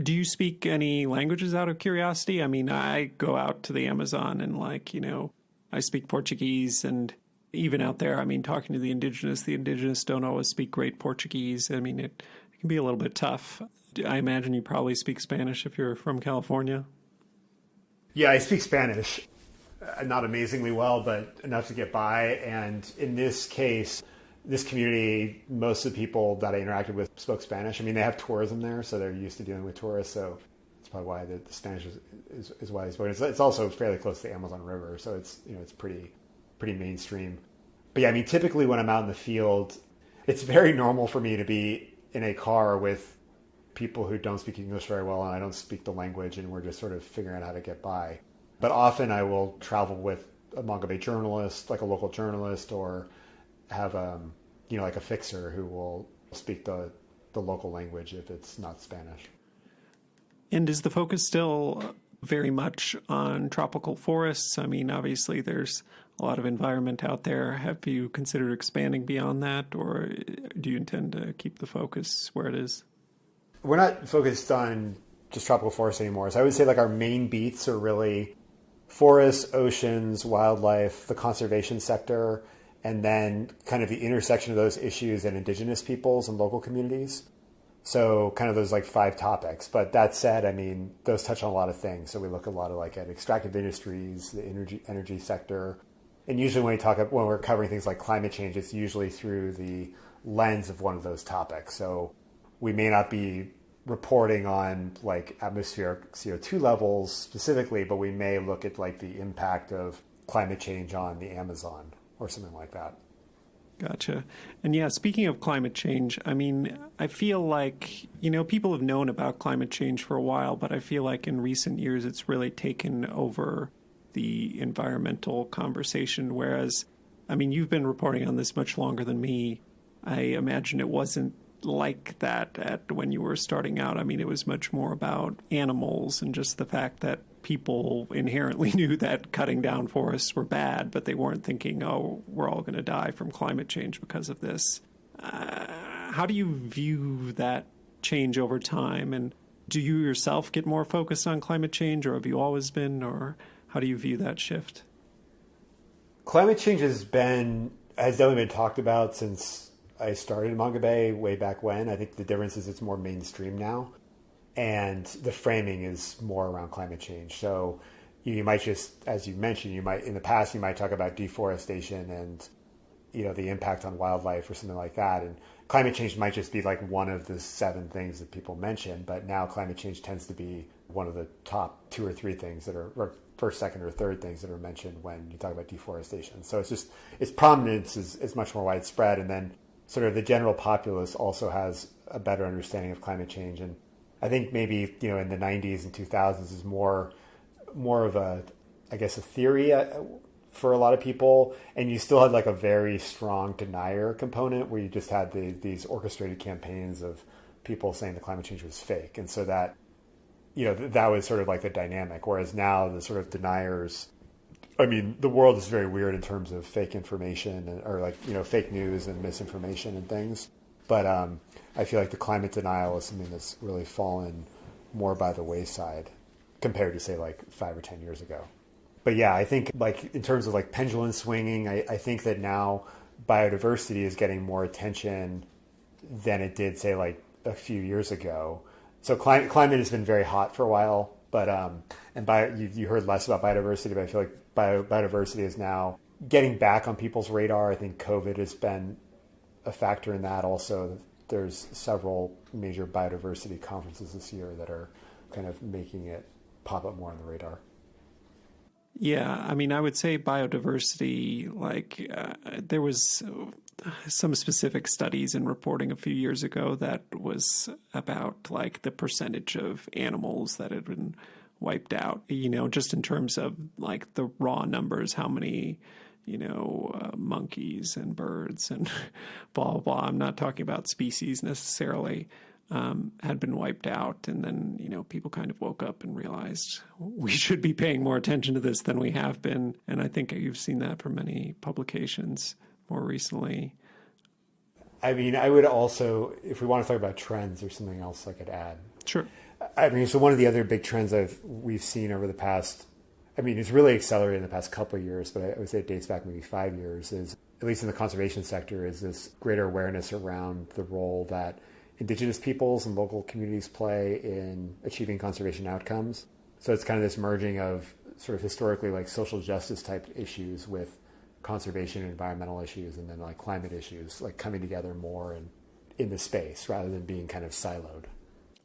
do you speak any languages out of curiosity? I mean, I go out to the Amazon and I speak Portuguese, and even out there, I mean, talking to the indigenous don't always speak great Portuguese. I mean, it can be a little bit tough. I imagine you probably speak Spanish if you're from California. Yeah, I speak Spanish. Not amazingly well, but enough to get by. And in this case, this community, most of the people that I interacted with spoke Spanish. I mean, they have tourism there, so they're used to dealing with tourists. So that's probably why the Spanish is widely spoken. It's also fairly close to the Amazon River, so it's pretty mainstream. But yeah, I mean, typically when I'm out in the field, it's very normal for me to be in a car with people who don't speak English very well, and I don't speak the language, and we're just sort of figuring out how to get by. But often I will travel with a Mongabay journalist, like a local journalist, or have like a fixer who will speak the local language if it's not Spanish. And is the focus still very much on tropical forests? I mean, obviously there's a lot of environment out there. Have you considered expanding beyond that, or do you intend to keep the focus where it is? We're not focused on just tropical forests anymore. So I would say our main beats are really forests, oceans, wildlife, the conservation sector, and then kind of the intersection of those issues and indigenous peoples and local communities. So kind of those 5 topics. But that said, I mean, those touch on a lot of things. So we look a lot of at extractive industries, the energy sector. And usually when we're covering things like climate change, it's usually through the lens of one of those topics. So we may not be reporting on atmospheric CO2 levels specifically, but we may look at the impact of climate change on the Amazon or something like that. Gotcha. And yeah, speaking of climate change, I mean, I feel like, people have known about climate change for a while, but I feel like in recent years it's really taken over the environmental conversation. Whereas, I mean, you've been reporting on this much longer than me. I imagine it wasn't like that when you were starting out. I mean, it was much more about animals and just the fact that people inherently knew that cutting down forests were bad, but they weren't thinking, oh, we're all going to die from climate change because of this. How do you view that change over time? And do you yourself get more focused on climate change, or have you always been, or how do you view that shift? Climate change has definitely been talked about since I started in Mongabay way back when. I think the difference is it's more mainstream now, and the framing is more around climate change. So you might just, as you mentioned, in the past you might talk about deforestation and the impact on wildlife or something like that, and climate change might just be one of the 7 things that people mention. But now climate change tends to be one of the top 2 or 3 things that are, or first, second, or third things that are mentioned when you talk about deforestation. So its prominence is much more widespread, and then sort of the general populace also has a better understanding of climate change. And I think maybe, in the 90s and 2000s is more of a theory for a lot of people. And you still had a very strong denier component where you just had these orchestrated campaigns of people saying the climate change was fake. And so that, that was sort of the dynamic. Whereas now the sort of deniers, I mean, the world is very weird in terms of fake information or fake news and misinformation and things. But I feel like the climate denial is something that's really fallen more by the wayside compared to, say, 5 or 10 years ago. But yeah, I think in terms of pendulum swinging, I think that now biodiversity is getting more attention than it did, say, a few years ago. So climate has been very hot for a while But you heard less about biodiversity, but I feel like biodiversity is now getting back on people's radar. I think COVID has been a factor in that. Also, there's several major biodiversity conferences this year that are kind of making it pop up more on the radar. Yeah, I mean, I would say biodiversity, there was some specific studies and reporting a few years ago that was about like the percentage of animals that had been wiped out, just in terms of like the raw numbers, how many, monkeys and birds and blah, blah, blah. I'm not talking about species necessarily. Had been wiped out. And then, people kind of woke up and realized we should be paying more attention to this than we have been. And I think you've seen that from many publications more recently. I mean, I would also, if we want to talk about trends, there's something else I could add. Sure. I mean, so one of the other big trends we've seen over the past, it's really accelerated in the past couple of years, but I would say it dates back maybe 5 years, is, at least in the conservation sector, is this greater awareness around the role that Indigenous peoples and local communities play in achieving conservation outcomes. So it's kind of this merging of sort of historically like social justice type issues with conservation and environmental issues, and then like climate issues, like coming together more in the space rather than being kind of siloed.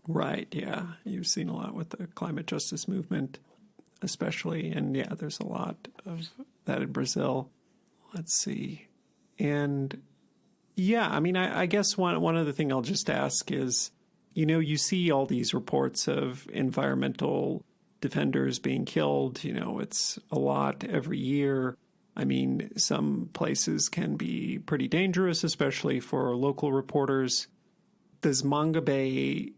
Right. Yeah. You've seen a lot with the climate justice movement, especially. And yeah, there's a lot of that in Brazil. Let's see. And yeah, I mean, I guess one other thing I'll just ask is, you see all these reports of environmental defenders being killed. It's a lot every year. I mean, some places can be pretty dangerous, especially for local reporters. Does Mongabay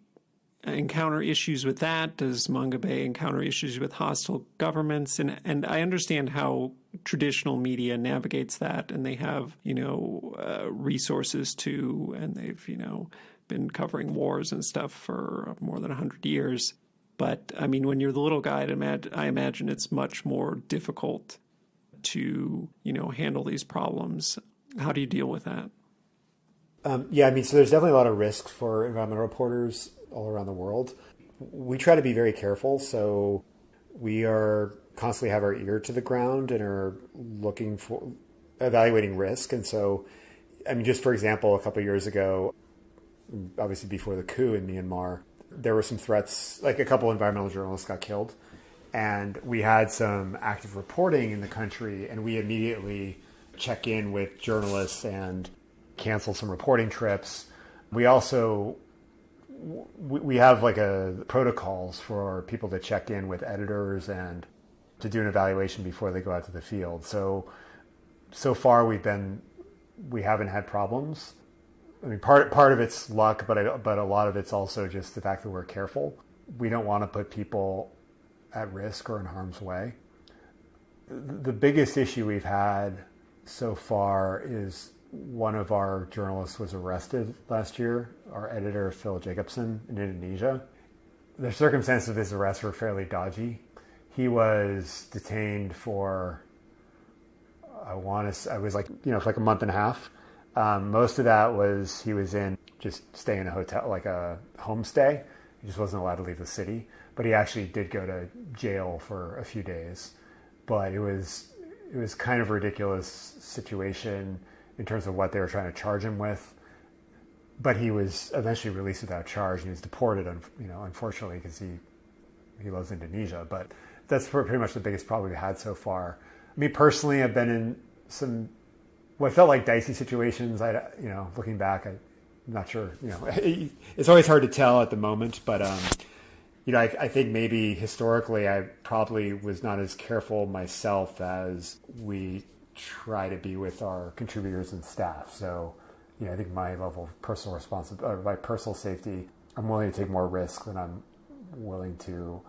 encounter issues with that? Does Mongabay encounter issues with hostile governments? And I understand how traditional media navigates that, and they have, resources too, and they've, been covering wars and stuff for more than 100 years. But I mean, when you're the little guy, I imagine it's much more difficult to, handle these problems. How do you deal with that? So there's definitely a lot of risk for environmental reporters all around the world. We try to be very careful. So we are constantly have our ear to the ground and are evaluating risk. And so, just for example, a couple of years ago, obviously before the coup in Myanmar, there were some threats, like a couple of environmental journalists got killed. And we had some active reporting in the country, and we immediately check in with journalists and cancel some reporting trips. We also, we have like protocols for people to check in with editors and to do an evaluation before they go out to the field. So far we haven't had problems. Part of it's luck, but a lot of it's also just the fact that we're careful. We don't want to put people at risk or in harm's way. The biggest issue we've had so far is one of our journalists was arrested last year, our editor, Phil Jacobson, in Indonesia. The circumstances of his arrest were fairly dodgy. He was detained for, for like a month and a half. Most of that was he was just staying in a hotel, like a homestay. He just wasn't allowed to leave the city. But he actually did go to jail for a few days. But it was kind of a ridiculous situation in terms of what they were trying to charge him with. But he was eventually released without charge, and he was deported, unfortunately, because he loves Indonesia. But that's pretty much the biggest problem we've had so far. Me personally, I've been in some what felt like dicey situations. Looking back, I'm not sure. It's always hard to tell at the moment, but I think maybe historically I probably was not as careful myself as we try to be with our contributors and staff. So, I think my level of personal responsibility, my personal safety, I'm willing to take more risk than I'm willing to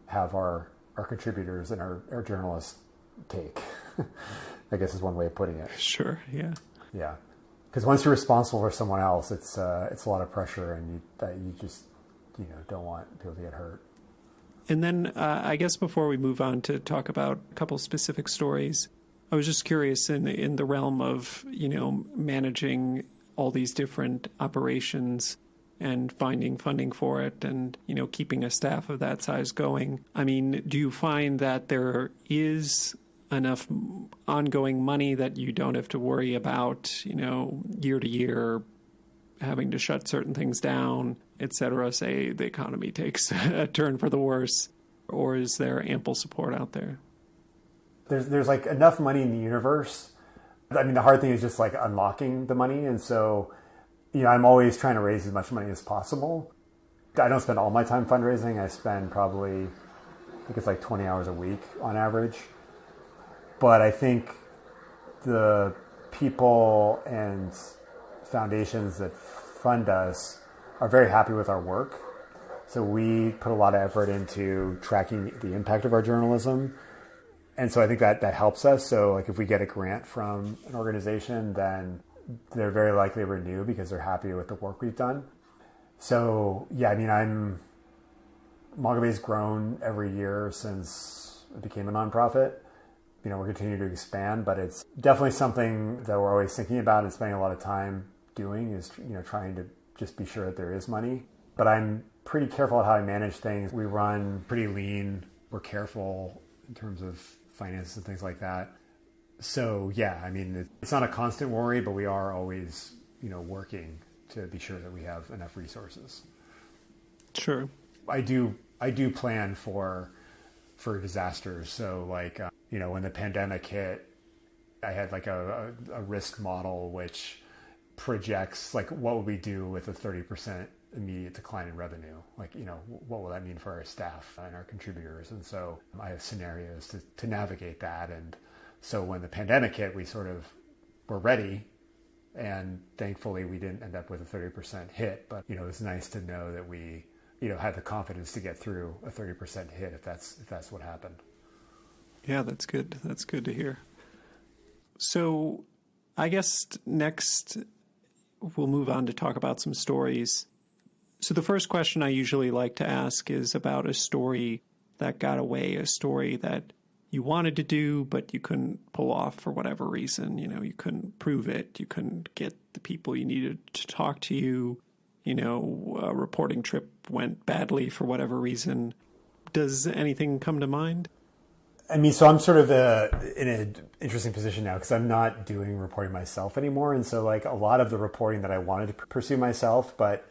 have our contributors and our journalists take. I guess is one way of putting it. Sure. Yeah. Yeah. Because once you're responsible for someone else, it's a lot of pressure, and you just don't want people to get hurt. And then I guess before we move on to talk about a couple specific stories, I was just curious in the realm of managing all these different operations. and finding funding for it and, keeping a staff of that size going. I mean, do you find that there is enough ongoing money that you don't have to worry about, year to year having to shut certain things down, et cetera, say the economy takes a turn for the worse? Or is there ample support out there? There's like enough money in the universe. I mean, the hard thing is just like unlocking the money. And so, I'm always trying to raise as much money as possible. I don't spend all my time fundraising. I spend probably, I think it's like 20 hours a week on average. But I think the people and foundations that fund us are very happy with our work. So we put a lot of effort into tracking the impact of our journalism. And so I think that helps us. So like if we get a grant from an organization, then they're very likely to renew because they're happy with the work we've done. So yeah, I mean, Mongabay's grown every year since it became a nonprofit. We're continuing to expand, but it's definitely something that we're always thinking about and spending a lot of time doing is, trying to just be sure that there is money. But I'm pretty careful at how I manage things. We run pretty lean. We're careful in terms of finances and things like that. So yeah, I mean, it's not a constant worry, but we are always, working to be sure that we have enough resources. Sure. I do plan for disasters. So like, when the pandemic hit, I had like a risk model which projects like what would we do with a 30% immediate decline in revenue? Like, what will that mean for our staff and our contributors? And so I have scenarios to navigate that. And so when the pandemic hit, we sort of were ready. And thankfully we didn't end up with a 30% hit, but it was nice to know that we, had the confidence to get through a 30% hit if that's what happened. Yeah, that's good. That's good to hear. So I guess next we'll move on to talk about some stories. So the first question I usually like to ask is about a story that got away, a story that you wanted to do, but you couldn't pull off for whatever reason. You couldn't prove it. You couldn't get the people you needed to talk to you. A reporting trip went badly for whatever reason. Does anything come to mind? I mean, so I'm sort of in an interesting position now because I'm not doing reporting myself anymore. And so like a lot of the reporting that I wanted to pursue myself, but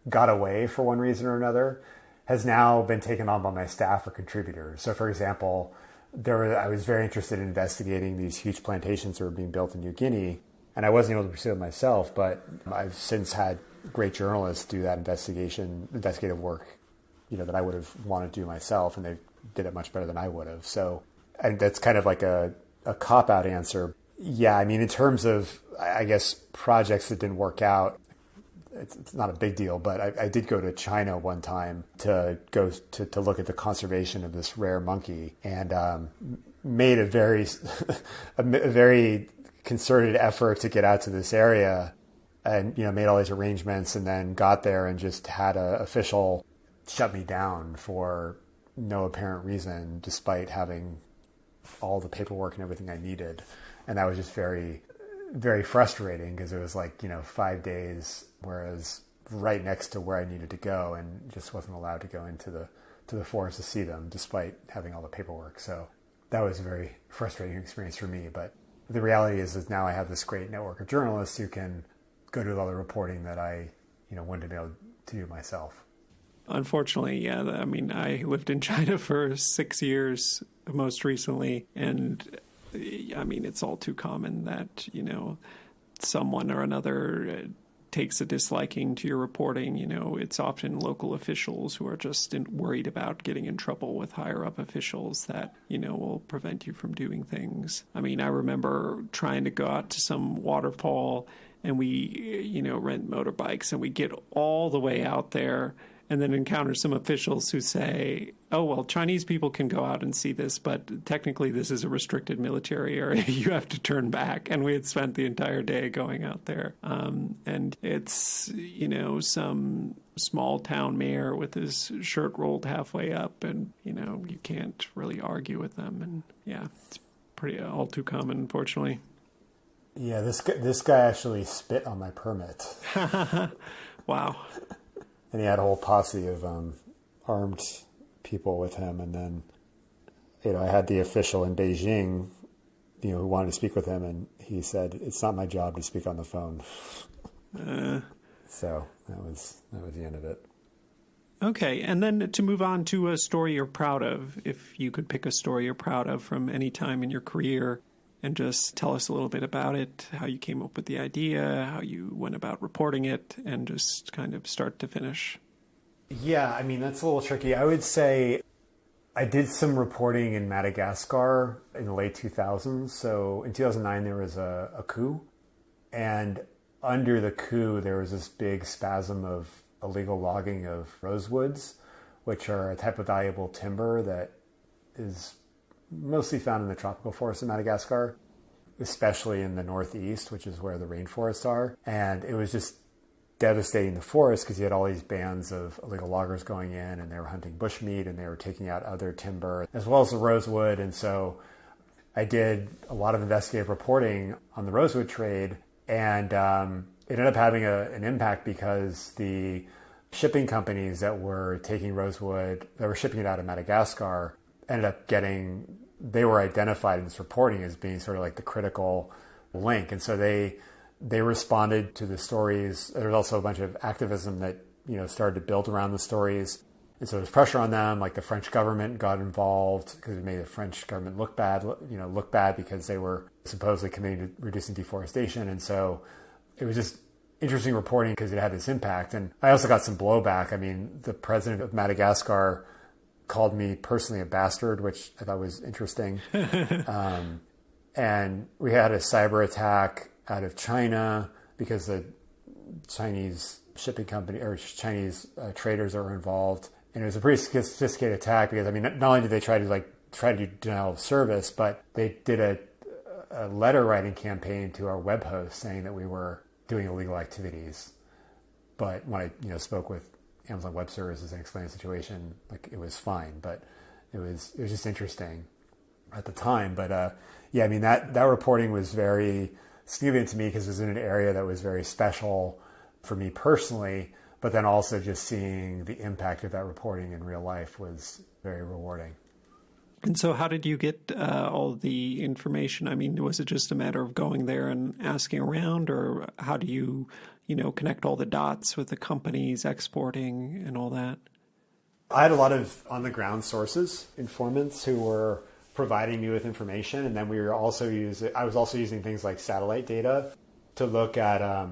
got away for one reason or another, has now been taken on by my staff or contributors. So for example, I was very interested in investigating these huge plantations that were being built in New Guinea. And I wasn't able to pursue it myself, but I've since had great journalists do that investigative work, that I would have wanted to do myself. And they did it much better than I would have. So and that's kind of like a cop-out answer. Yeah, I mean, in terms of, I guess, projects that didn't work out, it's not a big deal, but I did go to China one time to look at the conservation of this rare monkey and made a very, a very concerted effort to get out to this area and, made all these arrangements and then got there and just had an official shut me down for no apparent reason, despite having all the paperwork and everything I needed. And that was just very, very frustrating because it was like, 5 days, whereas right next to where I needed to go and just wasn't allowed to go into the forest to see them despite having all the paperwork. So that was a very frustrating experience for me. But the reality is that now I have this great network of journalists who can go do all the reporting that I, wouldn't have been able to do myself. Unfortunately, yeah. I mean, I lived in China for 6 years most recently, and I mean, it's all too common that, someone or another takes a disliking to your reporting. It's often local officials who are just worried about getting in trouble with higher up officials that, will prevent you from doing things. I mean, I remember trying to go out to some waterfall and we, rent motorbikes and we get all the way out there and then encounter some officials who say, oh, well, Chinese people can go out and see this, but technically this is a restricted military area. You have to turn back. And we had spent the entire day going out there. And it's, some small town mayor with his shirt rolled halfway up and, you can't really argue with them. And yeah, it's pretty all too common, unfortunately. Yeah, this guy actually spit on my permit. Wow. And he had a whole posse of armed people with him. And then, I had the official in Beijing, who wanted to speak with him. And he said, "It's not my job to speak on the phone." So that was the end of it. Okay. And then to move on to a story you're proud of, if you could pick a story you're proud of from any time in your career, and just tell us a little bit about it, how you came up with the idea, how you went about reporting it, and just kind of start to finish. Yeah, I mean, that's a little tricky. I would say I did some reporting in Madagascar in the late 2000s. So in 2009, there was a coup. And under the coup, there was this big spasm of illegal logging of rosewoods, which are a type of valuable timber that is mostly found in the tropical forests of Madagascar, especially in the northeast, which is where the rainforests are. And it was just devastating the forest because you had all these bands of illegal loggers going in, and they were hunting bushmeat, and they were taking out other timber as well as the rosewood. And so I did a lot of investigative reporting on the rosewood trade, and it ended up having an impact because the shipping companies that were taking rosewood, that were shipping it out of Madagascar, ended up they were identified in this reporting as being sort of like the critical link. And so they responded to the stories. There was also a bunch of activism that, started to build around the stories. And so there was pressure on them, like the French government got involved because it made the French government look bad because they were supposedly committing to reducing deforestation. And so it was just interesting reporting because it had this impact. And I also got some blowback. I mean, the president of Madagascar called me personally a bastard, which I thought was interesting. And we had a cyber attack out of China because the Chinese shipping company or Chinese traders that were involved. And it was a pretty sophisticated attack because, I mean, not only did they try to do denial of service, but they did a letter writing campaign to our web host saying that we were doing illegal activities. But when I spoke with Amazon Web Services and explained the situation, like, it was fine, but it was just interesting at the time. But I mean, that reporting was very significant to me because it was in an area that was very special for me personally, but then also just seeing the impact of that reporting in real life was very rewarding. And so how did you get all the information? I mean, was it just a matter of going there and asking around, or how do you, connect all the dots with the companies exporting and all that? I had a lot of on-the-ground sources, informants who were providing me with information. And then I was also using things like satellite data to look at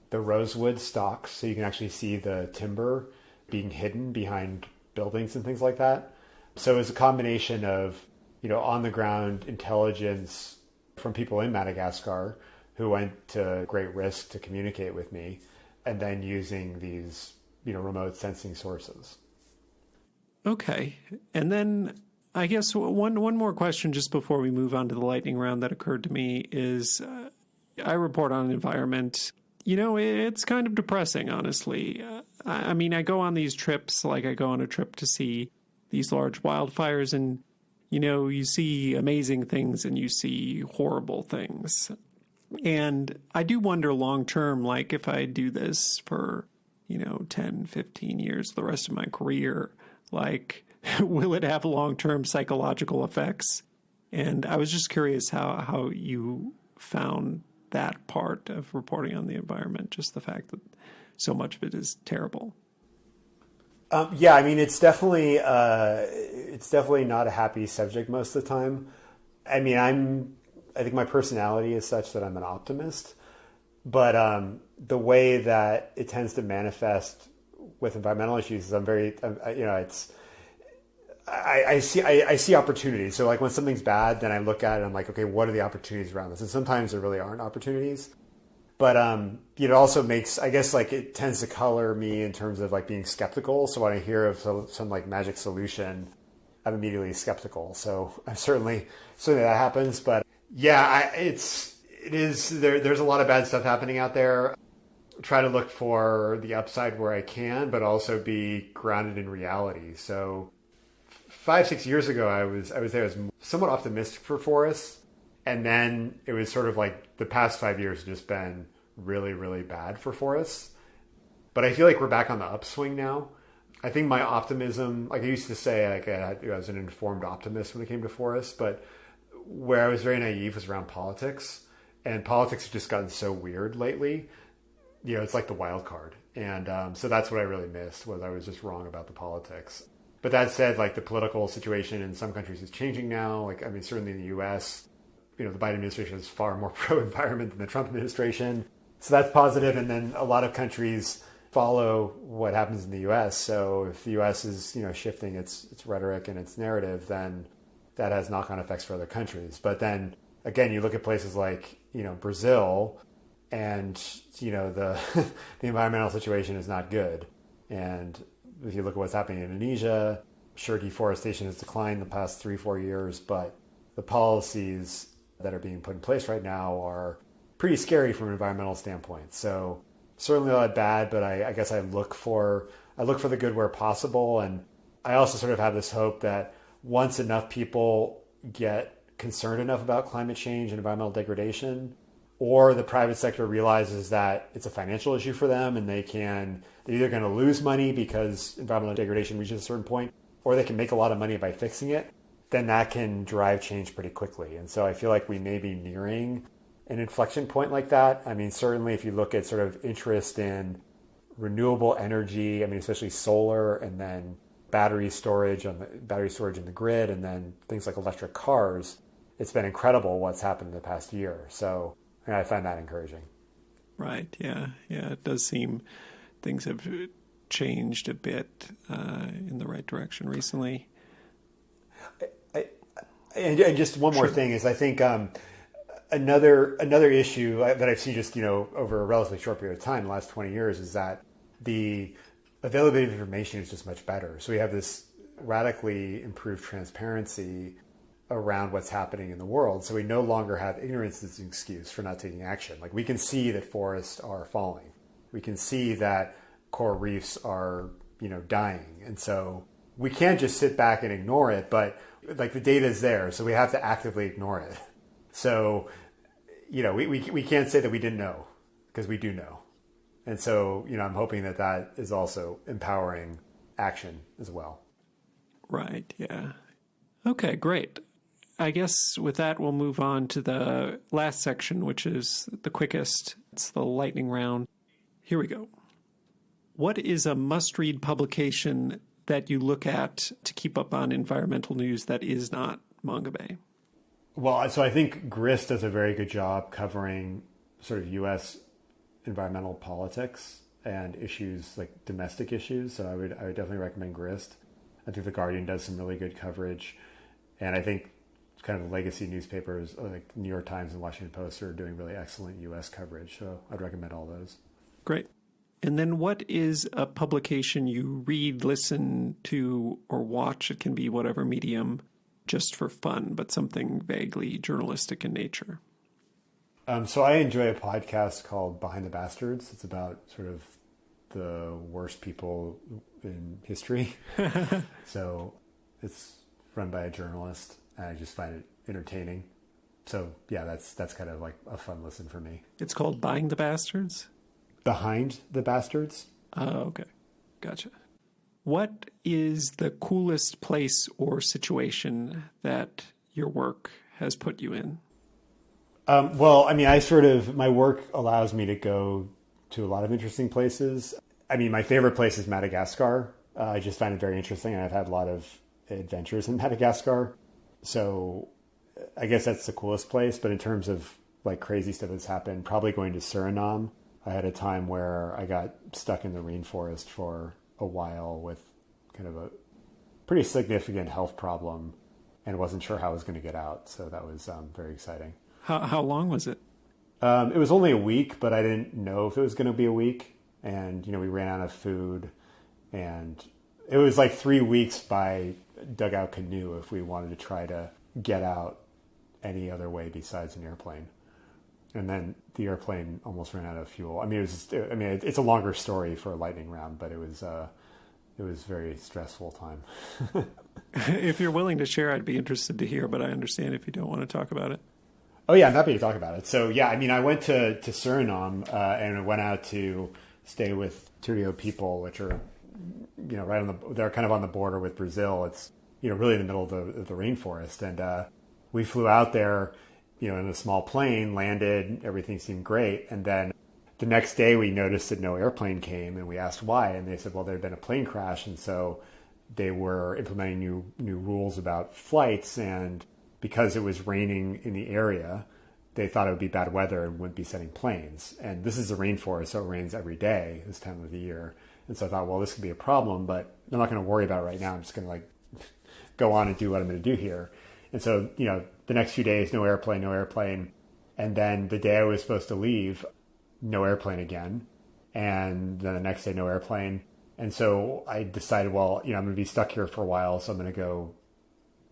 the rosewood stalks. So you can actually see the timber being hidden behind buildings and things like that. So it was a combination of, on-the-ground intelligence from people in Madagascar who went to great risk to communicate with me, and then using these, remote sensing sources. Okay. And then I guess one more question just before we move on to the lightning round that occurred to me is I report on environment. It's kind of depressing, honestly. I mean, I go on these trips, like I go on a trip to see these large wildfires, and, you see amazing things and you see horrible things. And I do wonder long term, like if I do this for, 10, 15 years, the rest of my career, like, will it have long-term psychological effects? And I was just curious how you found that part of reporting on the environment, just the fact that so much of it is terrible. I mean, it's definitely not a happy subject most of the time. I mean, I think my personality is such that I'm an optimist, but the way that it tends to manifest with environmental issues is I see opportunities. So like when something's bad, then I look at it and I'm like, okay, what are the opportunities around this? And sometimes there really aren't opportunities. But it also makes, I guess, like it tends to color me in terms of like being skeptical. So when I hear of some like magic solution, I'm immediately skeptical. So I'm certainly that happens. But yeah, there's a lot of bad stuff happening out there. Try to look for the upside where I can, but also be grounded in reality. So 5-6 years ago, I was somewhat optimistic for forests. And then it was sort of like the past 5 years have just been really, really bad for forests. But I feel like we're back on the upswing now. I think my optimism, like I used to say, like I was an informed optimist when it came to forests, but where I was very naive was around politics. And politics have just gotten so weird lately. It's like the wild card. And so that's what I really missed, was I was just wrong about the politics. But that said, like the political situation in some countries is changing now. Like, I mean, certainly in the U.S., the Biden administration is far more pro-environment than the Trump administration. So that's positive. And then a lot of countries follow what happens in the U.S. So if the U.S. is, shifting its rhetoric and its narrative, then that has knock-on effects for other countries. But then again, you look at places like, Brazil, and, the environmental situation is not good. And if you look at what's happening in Indonesia, sure, deforestation has declined the past 3-4 years, but the policies that are being put in place right now are pretty scary from an environmental standpoint. So certainly not bad, but I guess I look for the good where possible. And I also sort of have this hope that once enough people get concerned enough about climate change and environmental degradation, or the private sector realizes that it's a financial issue for them and they're either going to lose money because environmental degradation reaches a certain point, or they can make a lot of money by fixing it, then that can drive change pretty quickly. And so I feel like we may be nearing an inflection point like that. I mean, certainly if you look at sort of interest in renewable energy, I mean, especially solar, and then battery storage in the grid, and then things like electric cars, it's been incredible what's happened in the past year. So I find that encouraging. Right. Yeah. Yeah. It does seem things have changed a bit in the right direction recently. And just one more thing is, I think another issue that I've seen just over a relatively short period of time, the last 20 years, is that the availability of information is just much better. So we have this radically improved transparency around what's happening in the world. So we no longer have ignorance as an excuse for not taking action. Like, we can see that forests are falling. We can see that coral reefs are, dying. And so we can't just sit back and ignore it, but like the data is there. So we have to actively ignore it. So, we can't say that we didn't know, because we do know. And so, I'm hoping that is also empowering action as well. Right. Yeah. Okay, great. I guess with that, we'll move on to the last section, which is the quickest. It's the lightning round. Here we go. What is a must-read publication that you look at to keep up on environmental news that is not Mongabay? Well, so I think GRIST does a very good job covering sort of U.S. environmental politics and issues like domestic issues. So I would definitely recommend GRIST. I think The Guardian does some really good coverage. And I think kind of legacy newspapers like New York Times and Washington Post are doing really excellent U.S. coverage. So I'd recommend all those. Great. And then what is a publication you read, listen to, or watch? It can be whatever medium, just for fun, but something vaguely journalistic in nature. So I enjoy a podcast called Behind the Bastards. It's about sort of the worst people in history. So it's run by a journalist, and I just find it entertaining. So yeah, that's kind of like a fun listen for me. It's called Buying the Bastards? Behind the Bastards. Oh, okay. Gotcha. What is the coolest place or situation that your work has put you in? Well, I mean, my work allows me to go to a lot of interesting places. I mean, my favorite place is Madagascar. I just find it very interesting, and I've had a lot of adventures in Madagascar. So I guess that's the coolest place. But in terms of like crazy stuff that's happened, probably going to Suriname. I had a time where I got stuck in the rainforest for a while with kind of a pretty significant health problem and wasn't sure how I was going to get out. So that was very exciting. How long was it? It was only a week, but I didn't know if it was going to be a week. And, we ran out of food, and it was like 3 weeks by dugout canoe if we wanted to try to get out any other way besides an airplane. And then the airplane almost ran out of fuel. I mean, it's a longer story for a lightning round, but it was a very stressful time. If you're willing to share, I'd be interested to hear, but I understand if you don't want to talk about it. Oh yeah, I'm happy to talk about it. So yeah, I mean, I went to Suriname and went out to stay with Turio people, which are, they're kind of on the border with Brazil. It's, really in the middle of the rainforest. And we flew out there, in a small plane, landed, everything seemed great. And then the next day we noticed that no airplane came, and we asked why. And they said, well, there had been a plane crash. And so they were implementing new rules about flights. And because it was raining in the area, they thought it would be bad weather and wouldn't be sending planes. And this is the rainforest, so it rains every day this time of the year. And so I thought, well, this could be a problem, but I'm not going to worry about it right now. I'm just going to go on and do what I'm going to do here. And so, the next few days, no airplane. And then the day I was supposed to leave, no airplane again. And then the next day, no airplane. And so I decided, well, I'm going to be stuck here for a while, so I'm going to go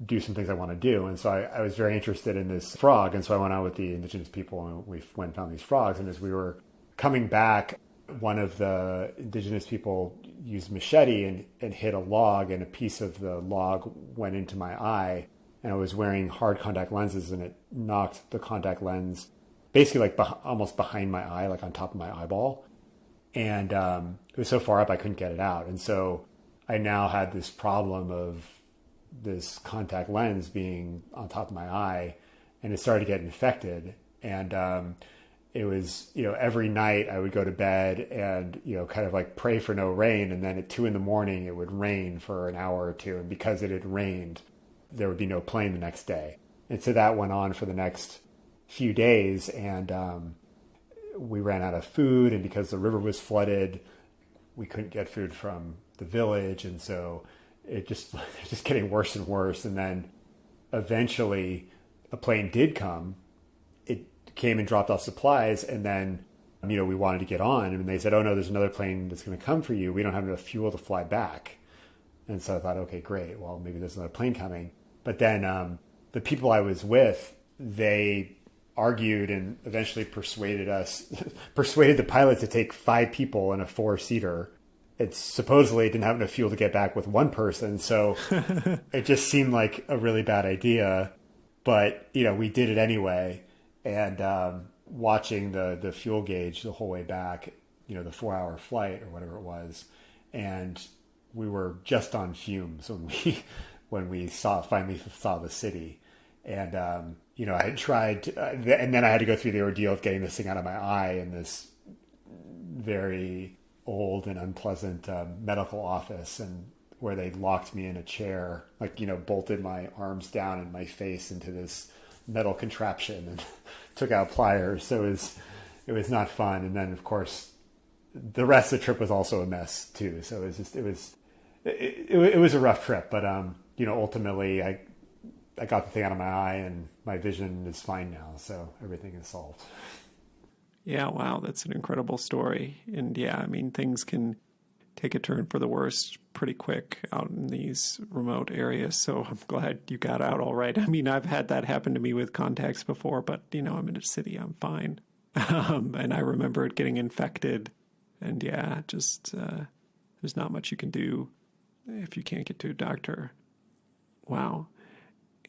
do some things I want to do. And so I was very interested in this frog. And so I went out with the indigenous people, and we went and found these frogs. And as we were coming back, one of the indigenous people used a machete and hit a log, and a piece of the log went into my eye. And I was wearing hard contact lenses, and it knocked the contact lens basically almost behind my eye, like on top of my eyeball. And it was so far up I couldn't get it out. And so I now had this problem of this contact lens being on top of my eye, and it started to get infected. And it was, every night I would go to bed and, kind of pray for no rain. And then at 2 a.m, it would rain for an hour or two. And because it had rained, there would be no plane the next day. And so that went on for the next few days. And we ran out of food. And because the river was flooded, we couldn't get food from the village. And so it just getting worse and worse. And then eventually a plane did come. It came and dropped off supplies. And then, we wanted to get on. And they said, oh, no, there's another plane that's going to come for you. We don't have enough fuel to fly back. And so I thought, okay, great. Well, maybe there's another plane coming. But then the people I was with, they argued and eventually persuaded the pilot to take 5 people in a 4-seater. It supposedly didn't have enough fuel to get back with one person. So it just seemed like a really bad idea. But, we did it anyway. And watching the fuel gauge the whole way back, the 4-hour flight or whatever it was. And we were just on fumes when we finally saw the city. And, I had tried, and then I had to go through the ordeal of getting this thing out of my eye in this very old and unpleasant medical office, and where they locked me in a chair, bolted my arms down and my face into this metal contraption and took out pliers. So it was not fun. And then, of course, the rest of the trip was also a mess too. So it was a rough trip, but ultimately I got the thing out of my eye, and my vision is fine now. So everything is solved. Yeah, wow, that's an incredible story. And yeah, things can take a turn for the worst pretty quick out in these remote areas. So I'm glad you got out all right. I've had that happen to me with contacts before, but I'm in a city, I'm fine. And I remember it getting infected, and yeah, just there's not much you can do if you can't get to a doctor. Wow.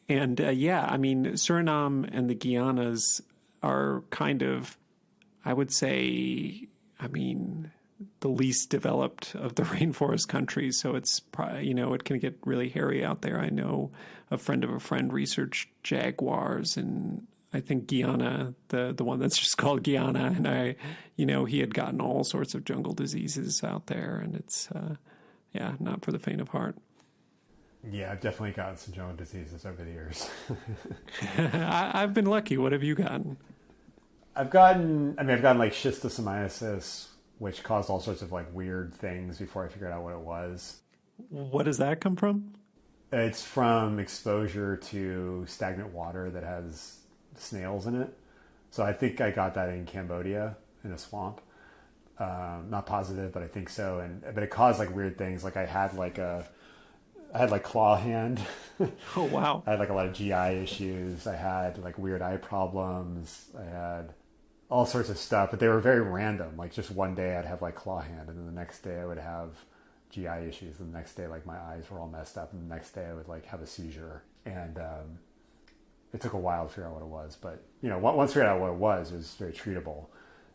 And Suriname and the Guianas are kind of, I would say, the least developed of the rainforest countries. So it's, it can get really hairy out there. I know a friend of a friend researched jaguars, and I think Guyana, the one that's just called Guyana. And he had gotten all sorts of jungle diseases out there, and it's, not for the faint of heart. Yeah, I've definitely gotten some jungle diseases over the years. I've been lucky. What have you gotten? I've gotten schistosomiasis, which caused all sorts of weird things before I figured out what it was. What does that come from? It's from exposure to stagnant water that has snails in it. So I think I got that in Cambodia in a swamp. Not positive, but I think so. But it caused weird things. I had claw hand. Oh, wow. I had a lot of GI issues. I had weird eye problems. I had all sorts of stuff, but they were very random. Just one day I'd have claw hand, and then the next day I would have GI issues, and the next day my eyes were all messed up, and the next day I would have a seizure. And it took a while to figure out what it was, but once I figured out what it was very treatable.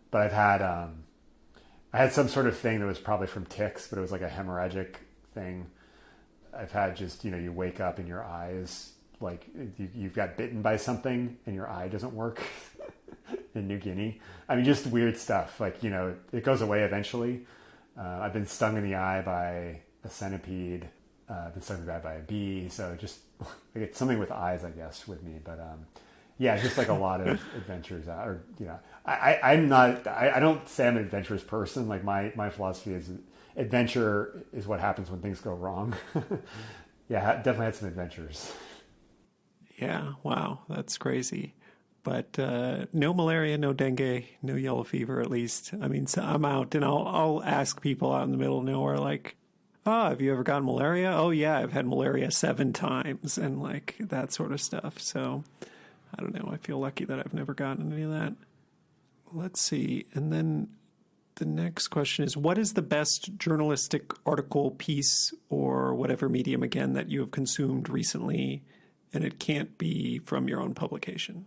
But I've had I had some sort of thing that was probably from ticks, but it was like a hemorrhagic thing. I've had just, you wake up and your eyes, like you've got bitten by something and your eye doesn't work in New Guinea. I mean, just weird stuff. Like, it goes away eventually. I've been stung in the eye by a centipede. I've been stung in the eye by a bee. So just it's something with eyes, I guess, with me. But yeah, just like a lot of adventures. I don't say I'm an adventurous person. Like my philosophy is adventure is what happens when things go wrong. Yeah, definitely had some adventures. Yeah, wow, that's crazy. But no malaria, no dengue, no yellow fever, at least. I mean, so I'm out and I'll ask people out in the middle of nowhere, like, oh, have you ever gotten malaria? Oh, yeah, I've had malaria 7 times and like that sort of stuff. So I don't know. I feel lucky that I've never gotten any of that. Let's see. And then the next question is, what is the best journalistic article, piece, or whatever medium, again, that you have consumed recently? And it can't be from your own publication.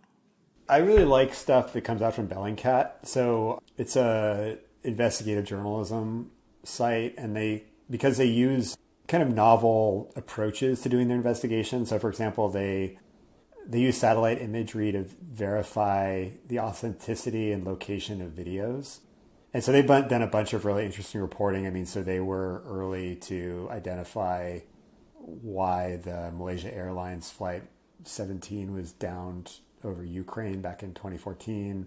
I really like stuff that comes out from Bellingcat. So it's a investigative journalism site, and because they use kind of novel approaches to doing their investigation. So for example, they use satellite imagery to verify the authenticity and location of videos. And so they've done a bunch of really interesting reporting. I mean, so they were early to identify why the Malaysia Airlines flight 17 was downed over Ukraine back in 2014.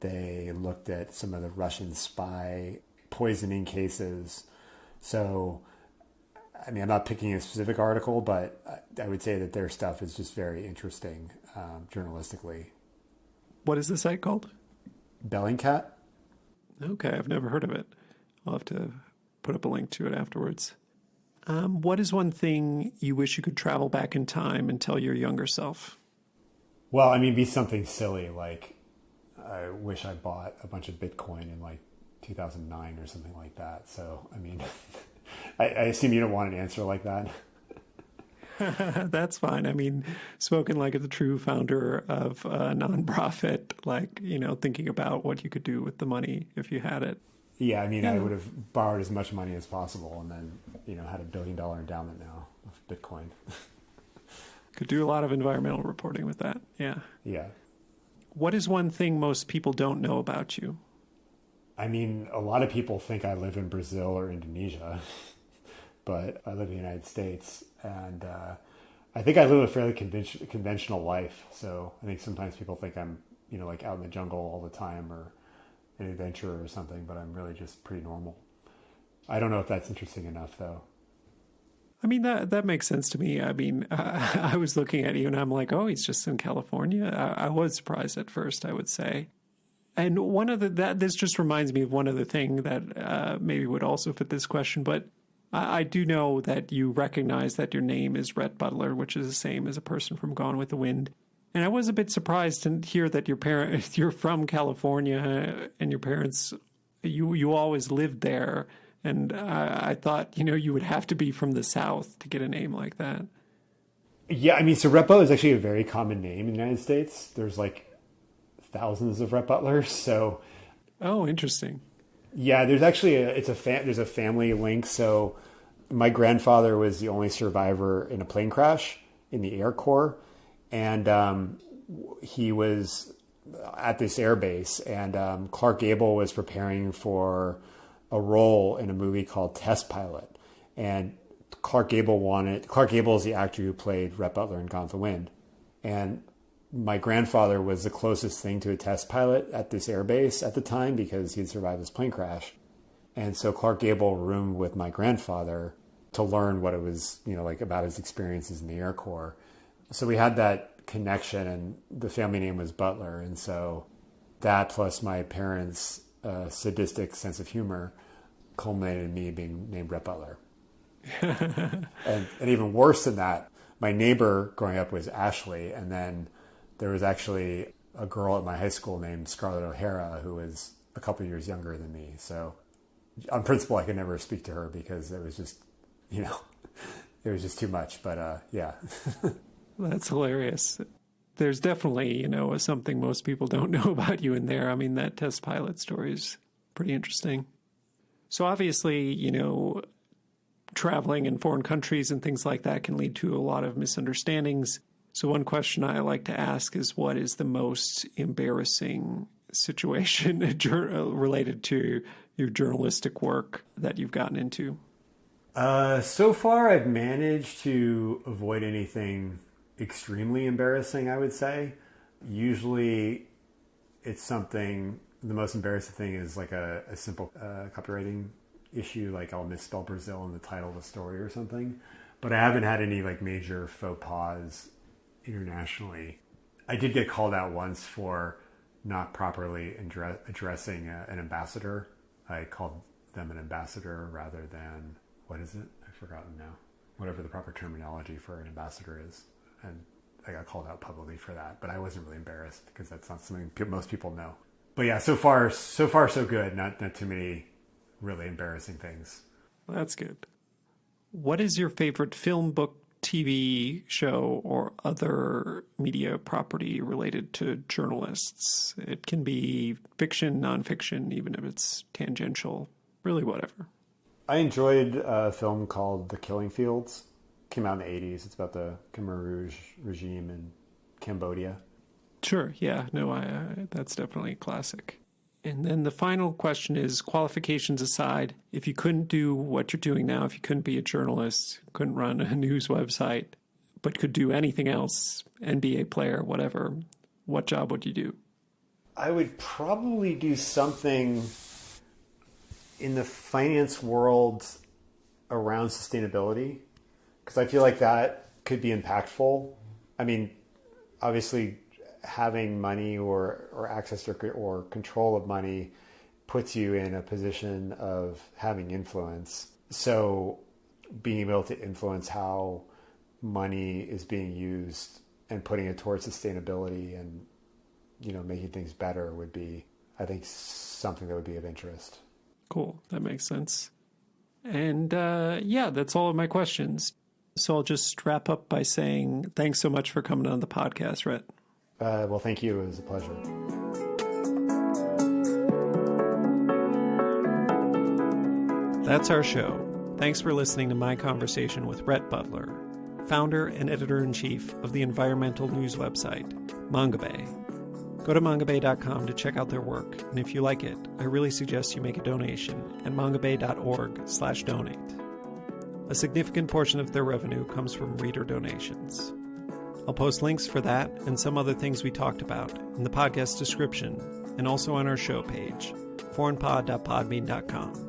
They looked at some of the Russian spy poisoning cases. So, I mean, I'm not picking a specific article, but I would say that their stuff is just very interesting journalistically. What is the site called? Bellingcat. Okay, I've never heard of it. I'll have to put up a link to it afterwards. What is one thing you wish you could travel back in time and tell your younger self? Well, I mean, be something silly, like I wish I bought a bunch of Bitcoin in like 2009 or something like that. So, I mean, I assume you don't want an answer like that. That's fine. I mean, spoken like a true founder of a nonprofit, like, thinking about what you could do with the money if you had it. Yeah, I mean, I would have borrowed as much money as possible and then, had $1 billion endowment now of Bitcoin. Could do a lot of environmental reporting with that. Yeah. Yeah. What is one thing most people don't know about you? I mean, a lot of people think I live in Brazil or Indonesia, but I live in the United States. And I think I live a fairly conventional life. So I think sometimes people think I'm, like out in the jungle all the time or an adventurer or something, but I'm really just pretty normal. I don't know if that's interesting enough, though. I mean, that makes sense to me. I mean, I was looking at you and I'm like, oh, he's just in California. I was surprised at first, I would say. And this just reminds me of one other thing that maybe would also fit this question, but I do know that you recognize that your name is Rhett Butler, which is the same as a person from Gone with the Wind. And I was a bit surprised to hear that you're from California and your parents, you always lived there. And I thought, you would have to be from the South to get a name like that. Yeah, I mean, so Rhett Butler is actually a very common name in the United States. There's like thousands of Rhett Butlers. So, oh, interesting. Yeah, there's actually there's a family link. So my grandfather was the only survivor in a plane crash in the Air Corps. And he was at this air base. And Clark Gable was preparing for a role in a movie called Test Pilot. And Clark Gable is the actor who played Rhett Butler in Gone with the Wind. And my grandfather was the closest thing to a test pilot at this air base at the time because he'd survived this plane crash. And so Clark Gable roomed with my grandfather to learn what it was, like about his experiences in the Air Corps. So we had that connection, and the family name was Butler. And so that plus my parents' sadistic sense of humor culminated in me being named Rhett Butler. and even worse than that, my neighbor growing up was Ashley, and then there was actually a girl at my high school named Scarlett O'Hara who was a couple of years younger than me. So on principle, I could never speak to her because it was just, it was just too much. But yeah. That's hilarious. There's definitely, something most people don't know about you in there. I mean, that test pilot story is pretty interesting. So obviously, traveling in foreign countries and things like that can lead to a lot of misunderstandings. So one question I like to ask is, what is the most embarrassing situation related to your journalistic work that you've gotten into? So far, I've managed to avoid anything extremely embarrassing, I would say. Usually, it's something, the most embarrassing thing is like a simple copywriting issue, like I'll misspell Brazil in the title of a story or something. But I haven't had any like major faux pas internationally. I did get called out once for not properly addressing an ambassador. I called them an ambassador rather than, what is it? I've forgotten now. Whatever the proper terminology for an ambassador is. And I got called out publicly for that. But I wasn't really embarrassed because that's not something most people know. But yeah, so far so good. Not too many really embarrassing things. Well, that's good. What is your favorite film, book, TV show, or other media property related to journalists? It can be fiction, nonfiction, even if it's tangential, really whatever. I enjoyed a film called The Killing Fields. Came out in the 80s. It's about the Khmer Rouge regime in Cambodia. Sure, yeah. No, that's definitely a classic. And then the final question is, qualifications aside, if you couldn't do what you're doing now, if you couldn't be a journalist, couldn't run a news website, but could do anything else, NBA player, whatever, what job would you do? I would probably do something in the finance world around sustainability, because I feel like that could be impactful. I mean, obviously, having money or access to or control of money puts you in a position of having influence. So being able to influence how money is being used and putting it towards sustainability and, making things better would be, I think, something that would be of interest. Cool. That makes sense. And that's all of my questions. So I'll just wrap up by saying thanks so much for coming on the podcast, Rhett. Well, thank you. It was a pleasure. That's our show. Thanks for listening to my conversation with Rhett Butler, founder and editor-in-chief of the environmental news website, Mongabay. Go to mongabay.com to check out their work, and if you like it, I really suggest you make a donation at mongabay.org/donate. A significant portion of their revenue comes from reader donations. I'll post links for that and some other things we talked about in the podcast description and also on our show page, foreignpod.podbean.com.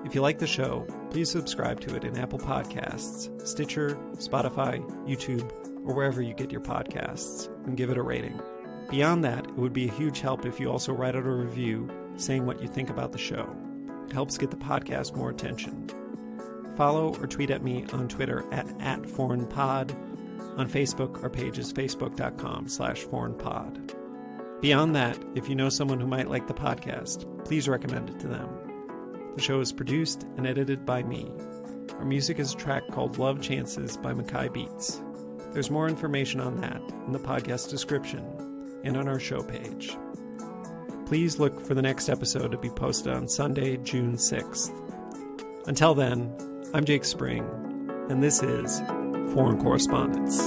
If you like the show, please subscribe to it in Apple Podcasts, Stitcher, Spotify, YouTube, or wherever you get your podcasts, and give it a rating. Beyond that, it would be a huge help if you also write out a review saying what you think about the show. It helps get the podcast more attention. Follow or tweet at me on Twitter at @foreignpod. On Facebook, our page is facebook.com/foreignpod. Beyond that, if you know someone who might like the podcast, please recommend it to them. The show is produced and edited by me. Our music is a track called Love Chances by Mackay Beats. There's more information on that in the podcast description and on our show page. Please look for the next episode to be posted on Sunday, June 6th. Until then, I'm Jake Spring, and this is Foreign Correspondence.